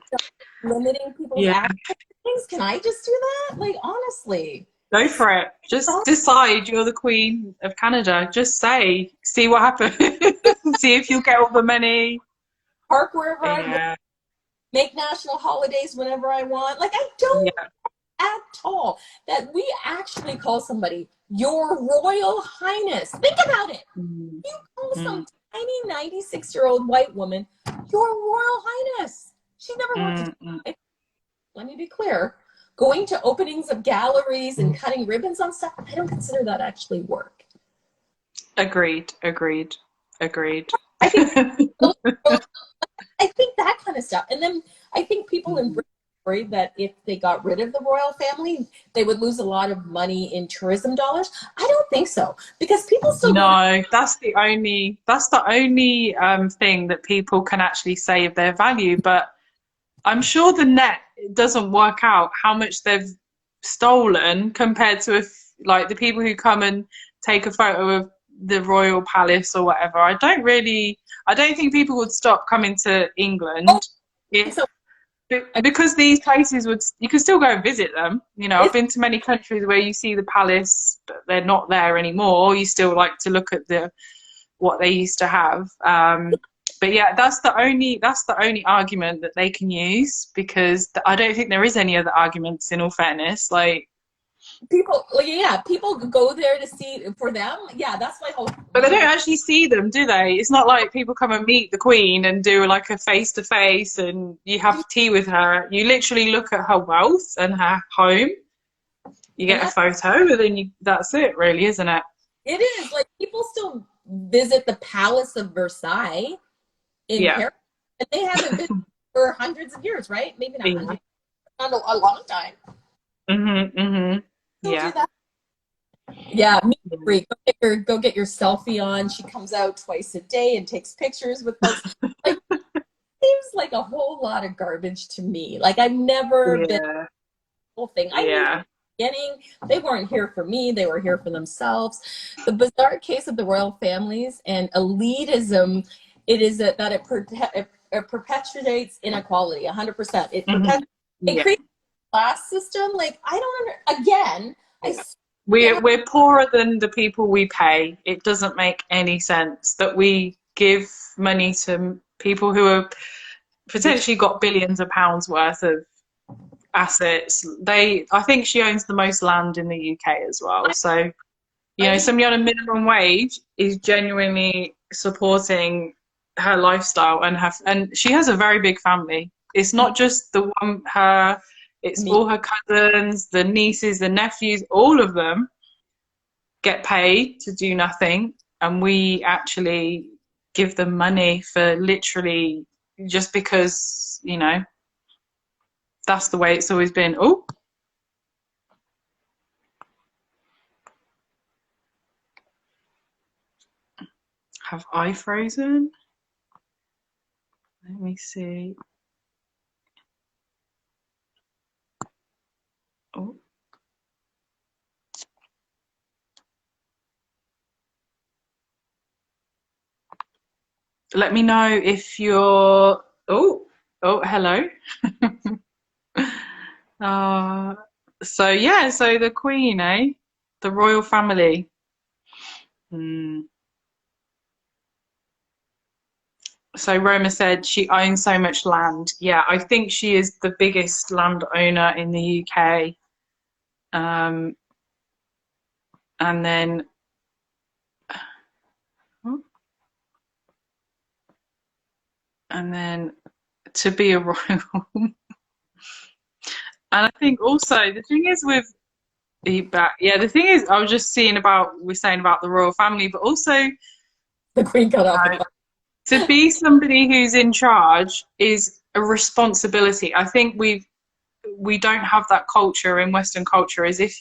limiting people's Yeah. access to things? Can I just do that? Like, honestly. Go for it. Just decide you're the Queen of Canada. Just say, see what happens. See if you'll get all the money. Park wherever I want, Yeah. make national holidays whenever I want. Like, I don't Yeah. at all that we actually call somebody your royal highness. Think about it. Mm. You call Mm. some tiny 96-year-old white woman your royal highness. She never worked a Mm. Mm. day. Let me be clear. Going to openings of galleries and cutting ribbons on stuff, I don't consider that actually work. Agreed. Agreed. Agreed. I think I think that kind of stuff. And then I think people in Mhm. Britain worried that if they got rid of the royal family, they would lose a lot of money in tourism dollars. I don't think so because people still go to. No, that's the only thing that people can actually say of their value. But I'm sure the net doesn't work out how much they've stolen compared to if like the people who come and take a photo of the royal palace or whatever. I don't think people would stop coming to Oh, England if so because these places would, you can still go and visit them. You know, I've It's been to many countries where you see the palace, but they're not there anymore. You still like to look at what they used to have. But yeah, that's the only argument that they can use, because I don't think there is any other arguments, in all fairness. Like, people, like, yeah, people go there to see, for them. Yeah, that's my whole. but they don't actually see them, do they? It's not like people come and meet the Queen and do like a face to face and you have tea with her. You literally look at her wealth and her home. You And get a photo, and then that's it, really, isn't it? it is like people still visit the Palace of Versailles in Yeah. Paris, and they haven't been for hundreds of years, right? Maybe not Yeah. hundreds, not a long time. Still Yeah. do that. Yeah, me free. Go get your selfie on. She comes out twice a day and takes pictures with folks. Like, seems like a whole lot of garbage to me. Like, I've never been Yeah. the whole thing. I knew from the beginning they weren't here for me. They were here for themselves. The bizarre case of the royal families and elitism, it is that it perpetuates inequality 100%. It creates a class system. Like, I don't again. We're poorer than the people we pay. It doesn't make any sense that we give money to people who are potentially got billions of pounds worth of assets. I think she owns the most land in the UK as well. So, you know, somebody on a minimum wage is genuinely supporting her lifestyle, and she has a very big family. It's not just the one it's all her cousins, the nieces, the nephews, all of them get paid to do nothing, and we actually give them money for literally just because, you know, that's the way it's always been. Oh, have I frozen? Let me see. Oh. Let me know if you're. Oh, hello. So yeah, so the Queen, the royal family. So Roma said she owns so much land. Yeah, I think she is the biggest landowner in the UK. And then to be a royal. And I think also the thing is with the thing is, I was just seeing we're saying about the royal family, but also the Queen cut off to be somebody who's in charge is a responsibility. I think we don't have that culture in Western culture, as if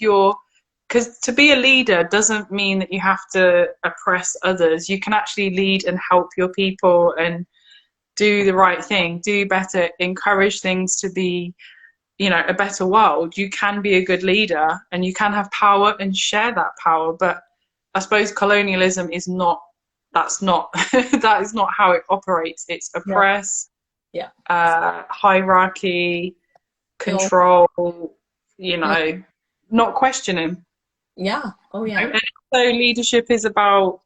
because to be a leader doesn't mean that you have to oppress others. You can actually lead and help your people and do the right thing, do better, encourage things to be, you know, a better world. You can be a good leader and you can have power and share that power. But I suppose colonialism is not, that is not how it operates. It's oppress, hierarchy, control, you know, not questioning. Yeah. Oh yeah. And so leadership is about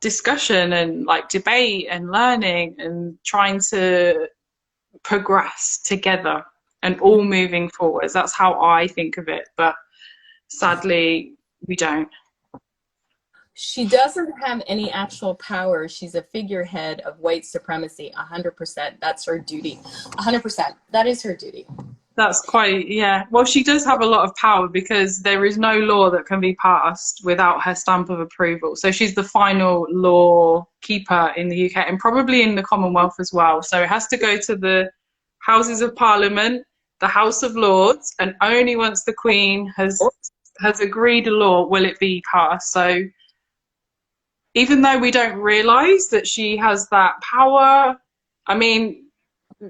discussion and like debate and learning and trying to progress together and all moving forwards. That's how I think of it, but sadly we don't. She doesn't have any actual power. She's a figurehead of white supremacy. 100%. That's her duty. 100%. That is her duty. That's quite, yeah. Well, she does have a lot of power because there is no law that can be passed without her stamp of approval. So she's the final law keeper in the UK and probably in the Commonwealth as well. So it has to go to the Houses of Parliament, the House of Lords, and only once the Queen has agreed a law will it be passed. So even though we don't realise that she has that power, I mean,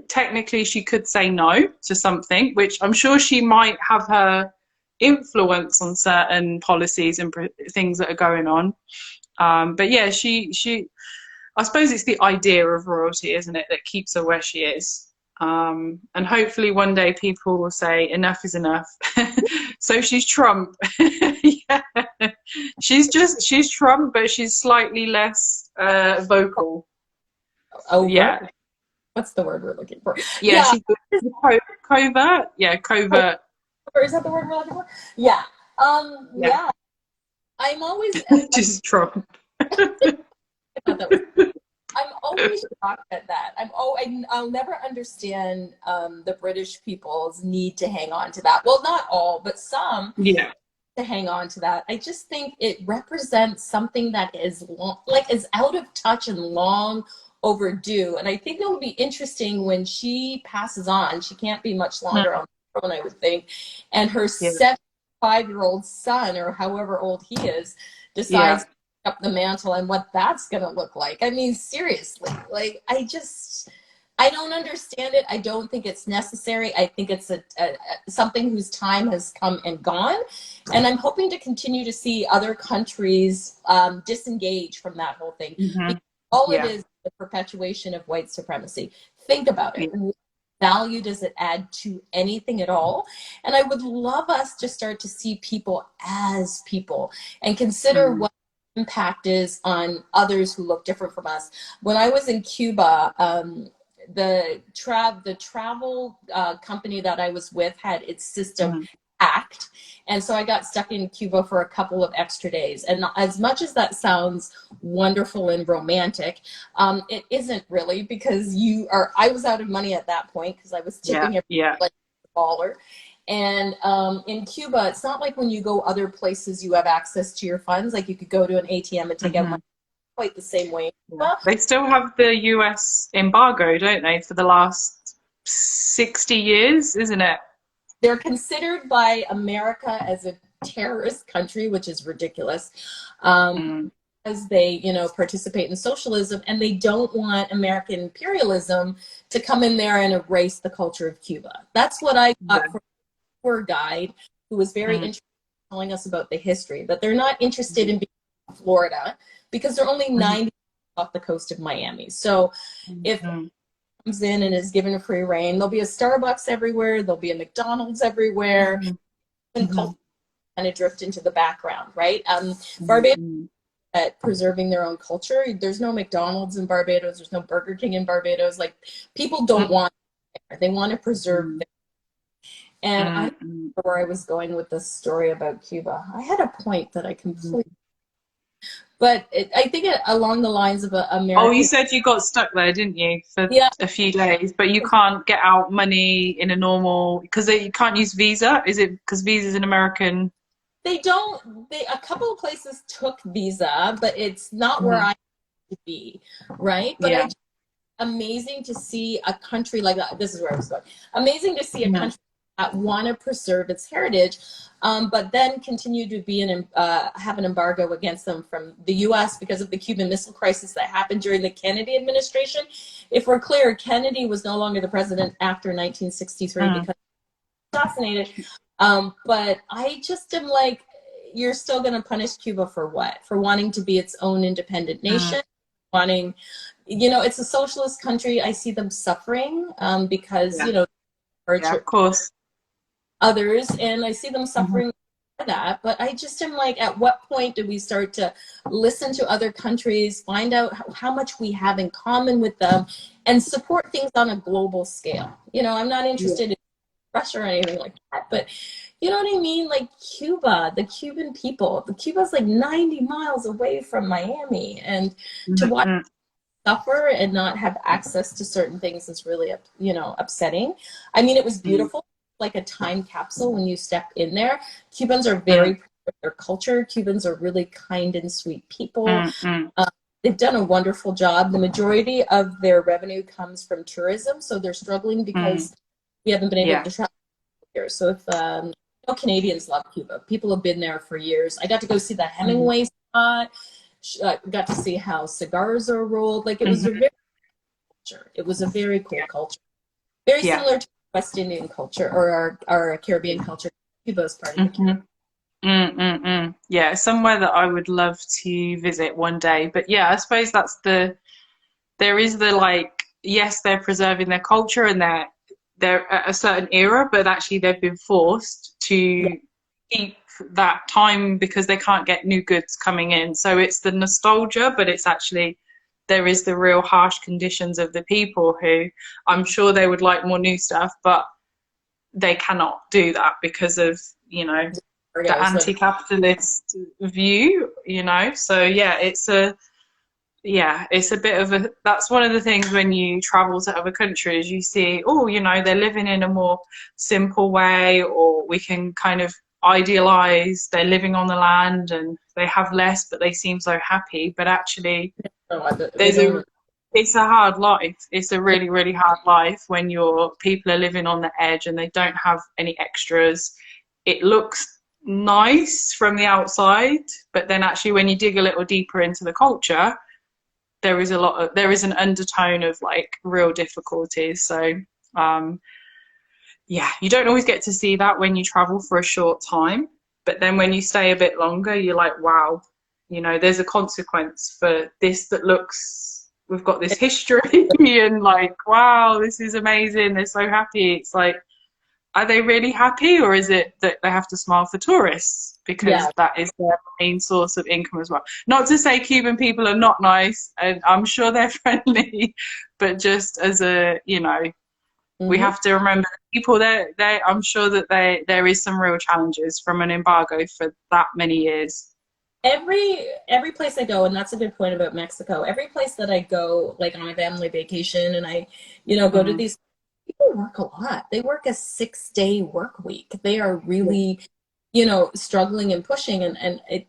technically she could say no to something, which I'm sure she might have her influence on certain policies and things that are going on. But yeah, she I suppose it's the idea of royalty, isn't it, that keeps her where she is. And hopefully one day people will say enough is enough. So she's Trump. Yeah. She's Trump, but she's slightly less vocal. Overt. Yeah. What's the word we're looking for? Yeah, Yeah. she's covert. Yeah, covert. Or is that the word we're looking for? Yeah. Yeah. Yeah. I'm always She's Trump. I'm always shocked at that. I'll never understand the British people's need to hang on to that. Well, not all, but some Yeah. to hang on to that. I just think it represents something that is is out of touch and long overdue. And I think it'll be interesting when she passes on. She can't be much longer on the throne, I would think. And her Yeah. 75-year-old son, or however old he is, decides to pick up the mantle and what that's going to look like. I mean, seriously, like, I don't understand it. I don't think it's necessary. I think it's something whose time has come and gone. And I'm hoping to continue to see other countries disengage from that whole thing. Mm-hmm. All it is the perpetuation of white supremacy. Think about it. What value does it add to anything at all? And I would love us to start to see people as people and consider what impact is on others who look different from us. When I was in Cuba, the travel company that I was with had its system hacked, and so I got stuck in Cuba for a couple of extra days. And as much as that sounds wonderful and romantic, it isn't really, because I was out of money at that point because I was tipping every like $1. And in Cuba, it's not like when you go other places you have access to your funds. Like you could go to an ATM and take out money quite the same way. They still have the US embargo, don't they, for the last 60 years, isn't it? They're considered by America as a terrorist country, which is ridiculous, because they, participate in socialism, and they don't want American imperialism to come in there and erase the culture of Cuba. That's what I got from a tour guide who was very interested in telling us about the history, but they're not interested in being in Florida because they're only 90 off the coast of Miami. So if comes in and is given a free reign, there'll be a Starbucks everywhere, there'll be a McDonald's everywhere, and culture kind of drift into the background, right? Barbados at preserving their own culture. There's no McDonald's in Barbados, there's no Burger King in Barbados. Like, people don't want it. They want to preserve it. And I don't know where I was going with this story about Cuba. I had a point that I completely but I think along the lines of American. Oh, you said you got stuck there, didn't you, for a few days? But you can't get out money in a normal, because you can't use Visa. Is it because Visa's an American? They don't. A couple of places took Visa, but it's not where I need to be, right? But amazing to see a country like that. This is where I was going. Amazing to see a country that want to preserve its heritage, but then continue to be have an embargo against them from the U.S. because of the Cuban Missile Crisis that happened during the Kennedy administration. If we're clear, Kennedy was no longer the president after 1963 because he was assassinated. But I just am like, you're still going to punish Cuba for what? For wanting to be its own independent nation, wanting, it's a socialist country. I see them suffering because, of course. Others, and I see them suffering for that. But I just am like, at what point do we start to listen to other countries, find out how much we have in common with them, and support things on a global scale? I'm not interested in Russia or anything like that, but you know what I mean? Like Cuba, the Cuban people, Cuba's like 90 miles away from Miami, and to watch suffer and not have access to certain things is really, upsetting. I mean, it was beautiful, like a time capsule when you step in there. Cubans are very proud of their culture. Cubans are really kind and sweet people. They've done a wonderful job. The majority of their revenue comes from tourism, so they're struggling because we haven't been able to travel here. So if Canadians love Cuba. People have been there for years. I got to go see the Hemingway spot. Got to see how cigars are rolled. Like, it was a very cool culture. Very similar to West Indian culture or our Caribbean culture. Cuba's part of the Caribbean. Yeah, somewhere that I would love to visit one day. But yeah, I suppose there is the like yes, they're preserving their culture and they're at a certain era, but actually they've been forced Yeah. to keep that time because they can't get new goods coming in. So it's the nostalgia, but it's actually there is the real harsh conditions of the people who I'm sure they would like more new stuff, but they cannot do that because of, you know, the anti-capitalist view, you know. So yeah, it's a bit of a, that's one of the things when you travel to other countries, you see, oh, you know, they're living in a more simple way, or we can kind of idealize they're living on the land and they have less, but they seem so happy. But actually, there's a, it's a hard life. It's a really, really hard life when your people are living on the edge and they don't have any extras. It looks nice from the outside, but then actually when you dig a little deeper into the culture, there is there is an undertone of like real difficulties. So yeah, you don't always get to see that when you travel for a short time, but then when you stay a bit longer, you're like, wow, you know, there's a consequence for this that looks, we've got this history and like, wow, this is amazing, they're so happy. It's like, are they really happy, or is it that they have to smile for tourists because that is their main source of income as well? Not to say Cuban people are not nice, and I'm sure they're friendly, but just as a, you know, we have to remember people there. I'm sure that there is some real challenges from an embargo for that many years. Every place I go, and that's a good point about Mexico. Every place that I go, like on a family vacation, and I, you know, go to these, people work a lot. They work a 6-day work week. They are really, you know, struggling and pushing, and it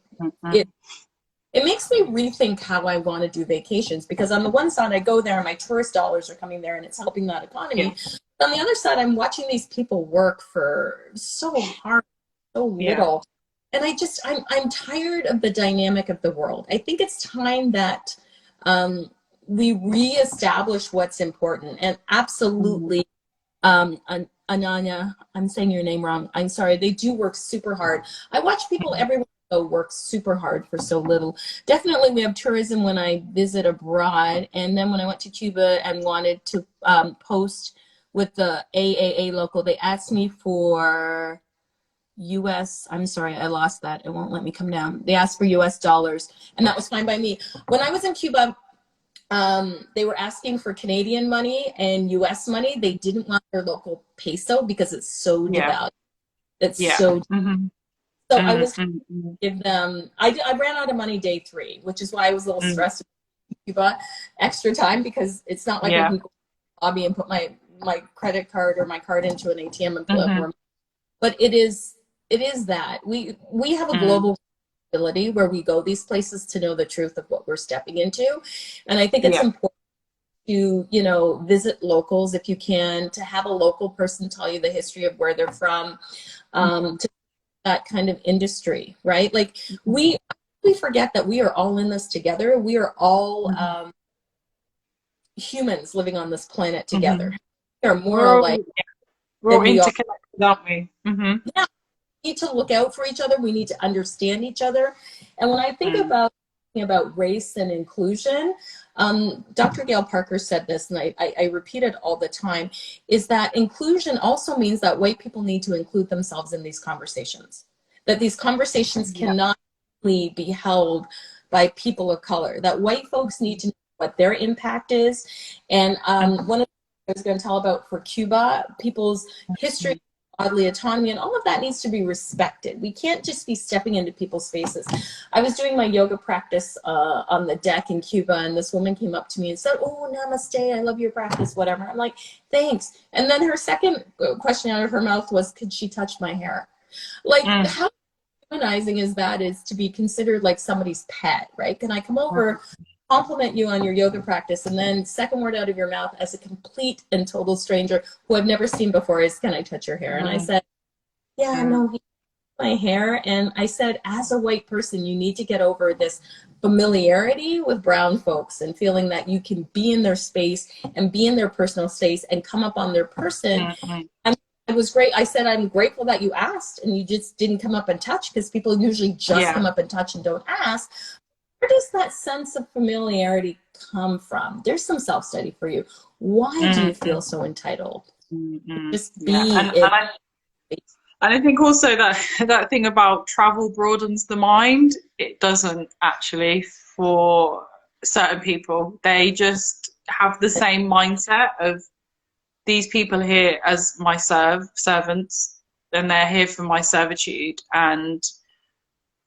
makes me rethink how I want to do vacations, because on the one side I go there and my tourist dollars are coming there and it's helping that economy. On the other side, I'm watching these people work for so hard, so little. And I'm tired of the dynamic of the world. I think it's time that we reestablish what's important. And absolutely, Ananya, I'm saying your name wrong. I'm sorry. They do work super hard. I watch people everywhere work super hard for so little. Definitely we have tourism when I visit abroad. And then when I went to Cuba and wanted to post with the AAA local, they asked me for US, I'm sorry, I lost that. It won't let me come down. They asked for US dollars, and that was fine by me. When I was in Cuba, they were asking for Canadian money and US money. They didn't want their local peso because it's so devalued. It's so so I was give them, I ran out of money day 3, which is why I was a little stressed in Cuba extra time, because it's not like I can go to the lobby and put my credit card or my card into an ATM and pull out more. But it is that we have a global ability where we go these places to know the truth of what we're stepping into. And I think it's important to, you know, visit locals if you can, to have a local person tell you the history of where they're from, to that kind of industry, right? Like we forget that we are all in this together. We are all humans living on this planet together. We are more alike. We're all interconnected, aren't we? Yeah, we need to look out for each other. We need to understand each other. And when I think about race and inclusion, Dr. Gail Parker said this, and I repeat it all the time, is that inclusion also means that white people need to include themselves in these conversations, that these conversations cannot be held by people of color, that white folks need to know what their impact is. And one of the things I was going to tell about for Cuba, people's history, bodily autonomy, and all of that needs to be respected. We can't just be stepping into people's faces. I was doing my yoga practice on the deck in Cuba, and this woman came up to me and said, "Oh, namaste, I love your practice," whatever. I'm like, thanks. And then her second question out of her mouth was, could she touch my hair? Like, how humanizing is that, is to be considered like somebody's pet, right? Can I come over, compliment you on your yoga practice, and then second word out of your mouth as a complete and total stranger who I've never seen before is, can I touch your hair? And I said, yeah, no, he touched my hair. And I said, as a white person, you need to get over this familiarity with brown folks and feeling that you can be in their space and be in their personal space and come up on their person. And it was great. I said, I'm grateful that you asked and you just didn't come up and touch, because people usually just come up and touch and don't ask. where does that sense of familiarity come from? There's some self-study for you. Why do you feel so entitled? Just Yeah, be it. and I think also that that thing about travel broadens the mind. It doesn't actually for certain people. They just have the same mindset of these people here as my servants, and they're here for my servitude, and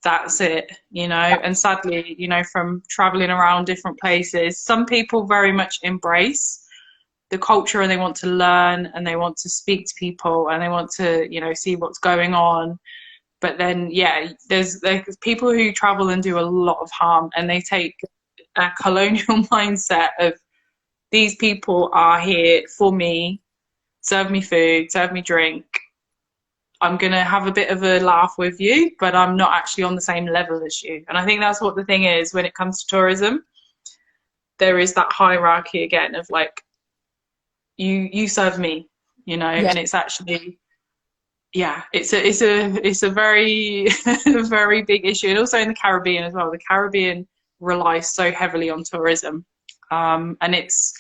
that's it, you know. And sadly, you know, from traveling around different places, some people very much embrace the culture and they want to learn and they want to speak to people and they want to, you know, see what's going on. But then, yeah, there's people who travel and do a lot of harm, and they take a colonial mindset of these people are here for me, serve me food, serve me drink. I'm going to have a bit of a laugh with you, but I'm not actually on the same level as you. And I think that's what the thing is when it comes to tourism. There is that hierarchy again of like, you serve me, you know, Yeah. and it's actually, yeah, it's a very very big issue. And also in the Caribbean as well. The Caribbean relies so heavily on tourism, and it's,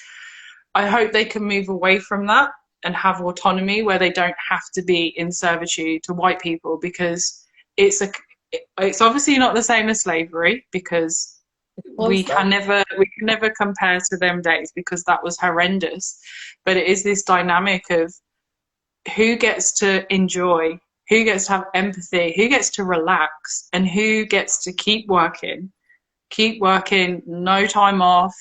I hope they can move away from that and have autonomy where they don't have to be in servitude to white people, because it's obviously not the same as slavery, because we can never compare to them days, because that was horrendous. But it is this dynamic of who gets to enjoy, who gets to have empathy, who gets to relax, and who gets to keep working, no time off,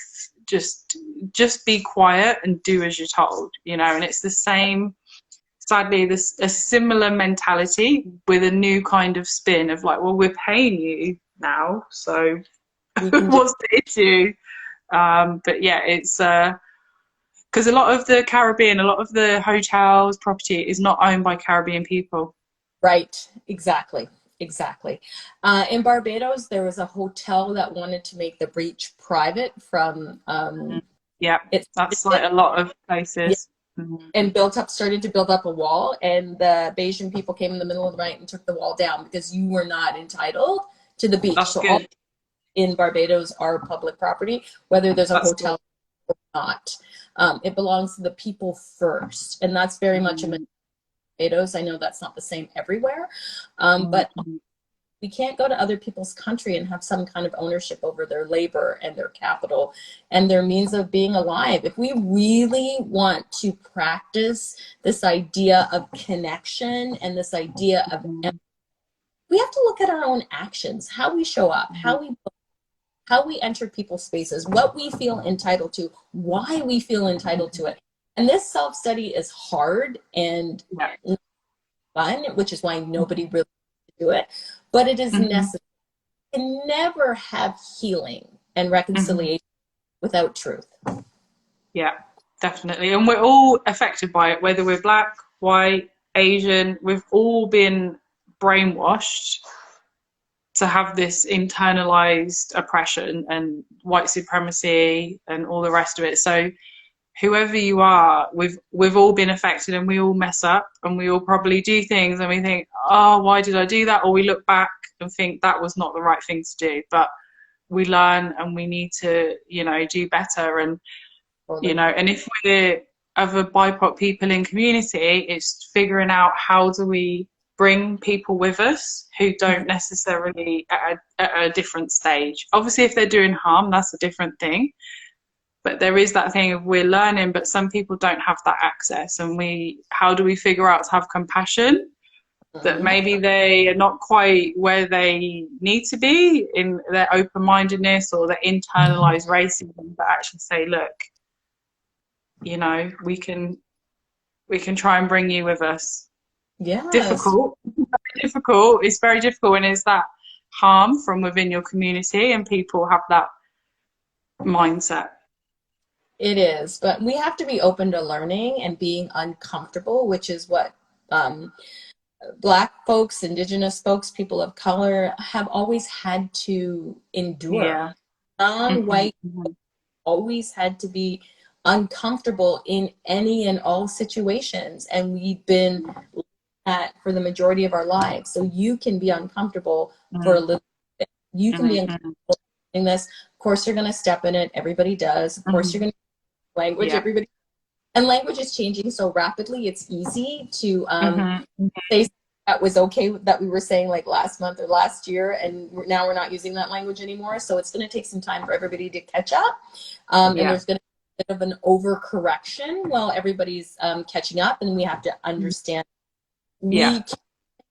just be quiet and do as you're told, you know. And it's the same, sadly, this a similar mentality with a new kind of spin of like, well, we're paying you now, so what's the issue? But yeah, it's because a lot of the Caribbean, a lot of the hotels property is not owned by Caribbean people. Right, exactly. Exactly. In Barbados, there was a hotel that wanted to make the beach private from Yeah, that's like a lot of places. And started to build up a wall, and the Bajan people came in the middle of the night and took the wall down because you were not entitled to the beach. That's So good. all in Barbados are public property, whether there's a hotel or not. It belongs to the people first, and that's very much a Barbados. I know that's not the same everywhere, but we can't go to other people's country and have some kind of ownership over their labor and their capital and their means of being alive. If we really want to practice this idea of connection and this idea of empathy, we have to look at our own actions, how we show up, how we enter people's spaces, what we feel entitled to, why we feel entitled to it. And this self-study is hard and fun, which is why nobody really do it, but it is necessary. You can never have healing and reconciliation without truth. Yeah, definitely. And we're all affected by it, whether we're black, white, Asian. We've all been brainwashed to have this internalized oppression and white supremacy and all the rest of it. So whoever you are, we've all been affected, and we all mess up, and we all probably do things and we think, oh, why did I do that? Or we look back and think that was not the right thing to do. But we learn, and we need to, you know, do better. And you know, and if we're other BIPOC people in community, it's figuring out how do we bring people with us who don't necessarily at a different stage. Obviously, if they're doing harm, that's a different thing. But there is that thing of we're learning, but some people don't have that access. And how do we figure out to have compassion that maybe they are not quite where they need to be in their open-mindedness or their internalized racism, but actually say, look, you know, we can try and bring you with us. Yeah. Difficult. It's very difficult when it's that harm from within your community and people have that mindset. It is, but we have to be open to learning and being uncomfortable, which is what Black folks, Indigenous folks, people of color have always had to endure. Yeah. Non-white always had to be uncomfortable in any and all situations, and we've been that for the majority of our lives. So you can be uncomfortable for a little bit. You can be uncomfortable this. Of course, you're going to step in it. Everybody does. Of course, you're going to language. Yeah. Everybody. And language is changing so rapidly. It's easy to Mm-hmm. say that was okay that we were saying like last month or last year, and now we're not using that language anymore. So it's going to take some time for everybody to catch up. And there's going to be a bit of an overcorrection while everybody's catching up, and we have to understand we can make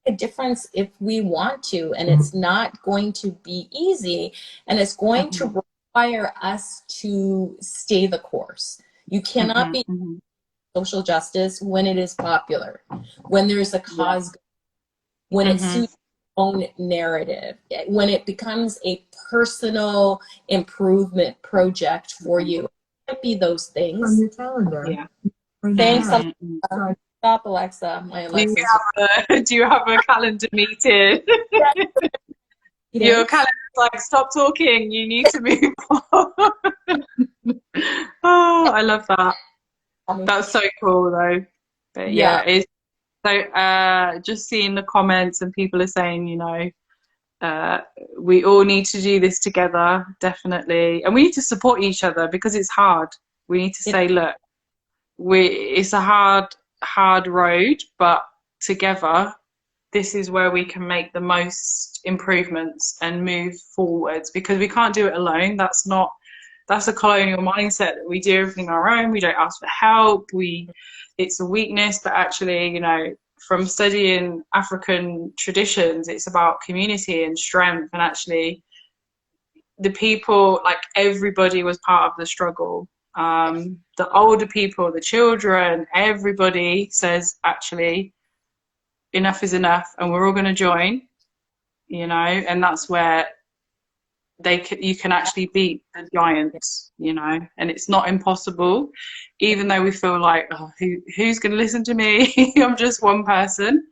a difference if we want to, and it's not going to be easy, and it's going to require us to stay the course. You cannot be social justice when it is popular, when there's a cause, when it suits your own narrative, when it becomes a personal improvement project for you. It might be those things. On your calendar. Yeah. Thanks. Stop, Alexa. My Alexa. Do you have a calendar meeting? Your calendar's like, stop talking. You need to move on. Oh, I love that. That's so cool, though. But yeah, it's so. Just seeing the comments, and people are saying, you know, we all need to do this together, definitely, and we need to support each other because it's hard. We need to say, look, it's a hard road, but together, this is where we can make the most improvements and move forwards, because we can't do it alone. That's a colonial mindset, that we do everything on our own. We don't ask for help. It's a weakness, but actually, you know, from studying African traditions, it's about community and strength. And actually, the people, like everybody was part of the struggle. The older people, the children, everybody says, actually, enough is enough, and we're all going to join, you know, and that's where you can actually beat the giants, you know, and it's not impossible, even though we feel like, oh, who's going to listen to me? I'm just one person.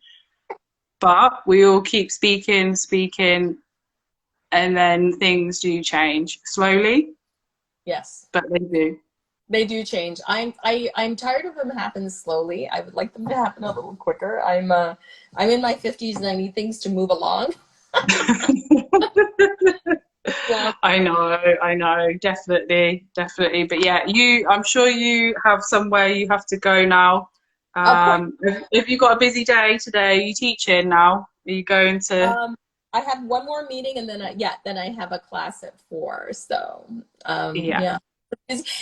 But we all keep speaking, and then things do change slowly. Yes, but they do. They do change. I'm tired of them happening slowly. I would like them to happen a little quicker. I'm in my 50s and I need things to move along. I know, definitely. But yeah, I'm sure you have somewhere you have to go now. If you've got a busy day today, are you teaching now? Are you going to? I have one more meeting, and then I have a class at 4. So yeah.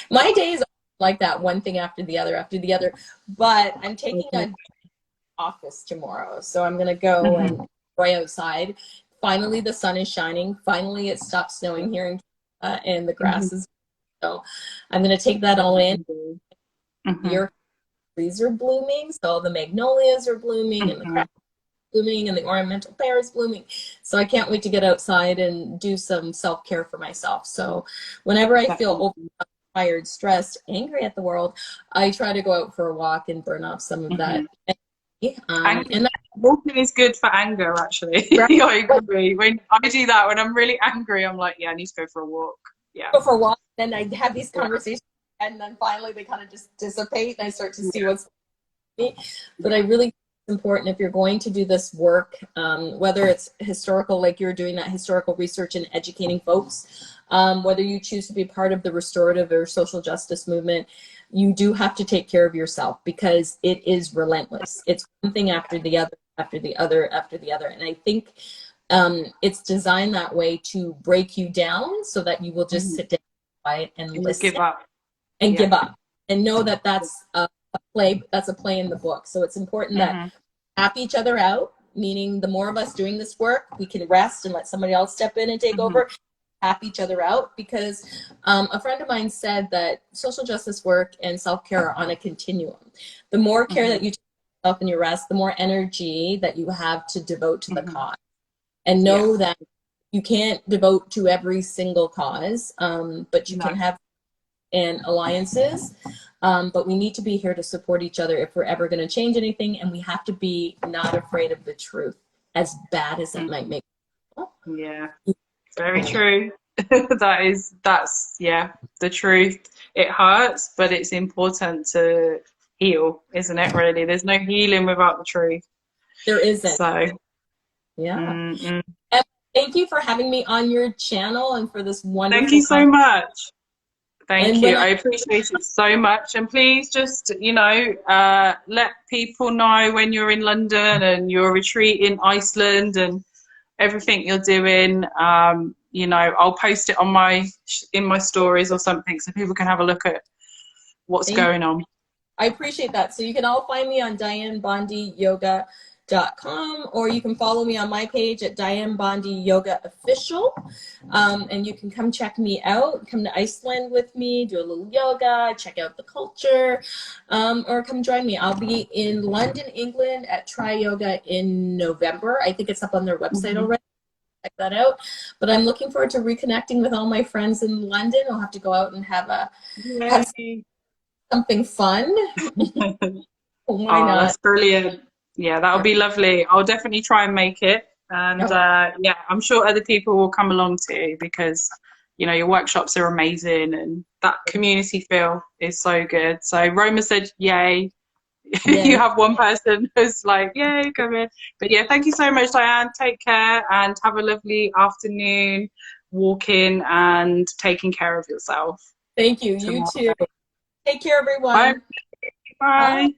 My days are like that, one thing after the other, but I'm taking a office tomorrow, so I'm gonna go and play outside. Finally, the sun is shining. Finally, it stopped snowing here in Canada, and the grass is. So I'm gonna take that all in. Your trees are blooming, so the magnolias are blooming, and the grass is blooming, and the ornamental pear is blooming. So I can't wait to get outside and do some self-care for myself. So whenever I feel tired, stressed, angry at the world, I try to go out for a walk and burn off some of that. And walking is good for anger, actually. I agree. When I do that, when I'm really angry, I'm like, yeah, I need to go for a walk. Yeah. Go for a walk, then I have these conversations, and then finally they kind of just dissipate, and I start to see what's me. But I really think it's important, if you're going to do this work, whether it's historical, like you're doing that historical research and educating folks, whether you choose to be part of the restorative or social justice movement, you do have to take care of yourself, because it is relentless. It's one thing after the other, after the other, after the other. And I think it's designed that way to break you down, so that you will just sit down quiet and listen. Give up. And give up. And know that that's a play. That's a play in the book. So it's important that tap each other out, meaning the more of us doing this work, we can rest and let somebody else step in and take over. Tap each other out, because a friend of mine said that social justice work and self-care are on a continuum. The more care that you take of yourself and your rest, the more energy that you have to devote to the cause. And know that you can't devote to every single cause, but you can have alliances. But we need to be here to support each other if we're ever going to change anything, and we have to be not afraid of the truth, as bad as it might make. Yeah. Very true. That's the truth. It hurts, but it's important to heal, isn't it? Really, there's no healing without the truth. There isn't. So yeah. Thank you for having me on your channel and for this Thank you wonderful so conversation. much. Thank And you. when I appreciate it so much. And please just, let people know when you're in London and your retreat in Iceland and everything you're doing. I'll post it on in my stories or something so people can have a look at what's thank going on. I appreciate that. So you can all find me on DianneBondyYoga.com, or you can follow me on my page at Dianne Bondy Yoga Official. And you can come check me out, come to Iceland with me, do a little yoga, check out the culture, or come join me. I'll be in London, England at Try Yoga in November. I think it's up on their website Mhm. already. Check that out. But I'm looking forward to reconnecting with all my friends in London. I'll have to go out and have Yay. something fun. Why Oh, not? that's brilliant. Yeah, that'll be lovely. I'll definitely try and make it. And Oh, yeah, I'm sure other people will come along too because, your workshops are amazing and that community feel is so good. So Roma said, yay. You yeah. have one person who's like, yay, come in. But yeah, thank you so much, Dianne. Take care and have a lovely afternoon walking and taking care of yourself Thank you. You tomorrow. too. Take care, Bye. everyone. Bye. Bye.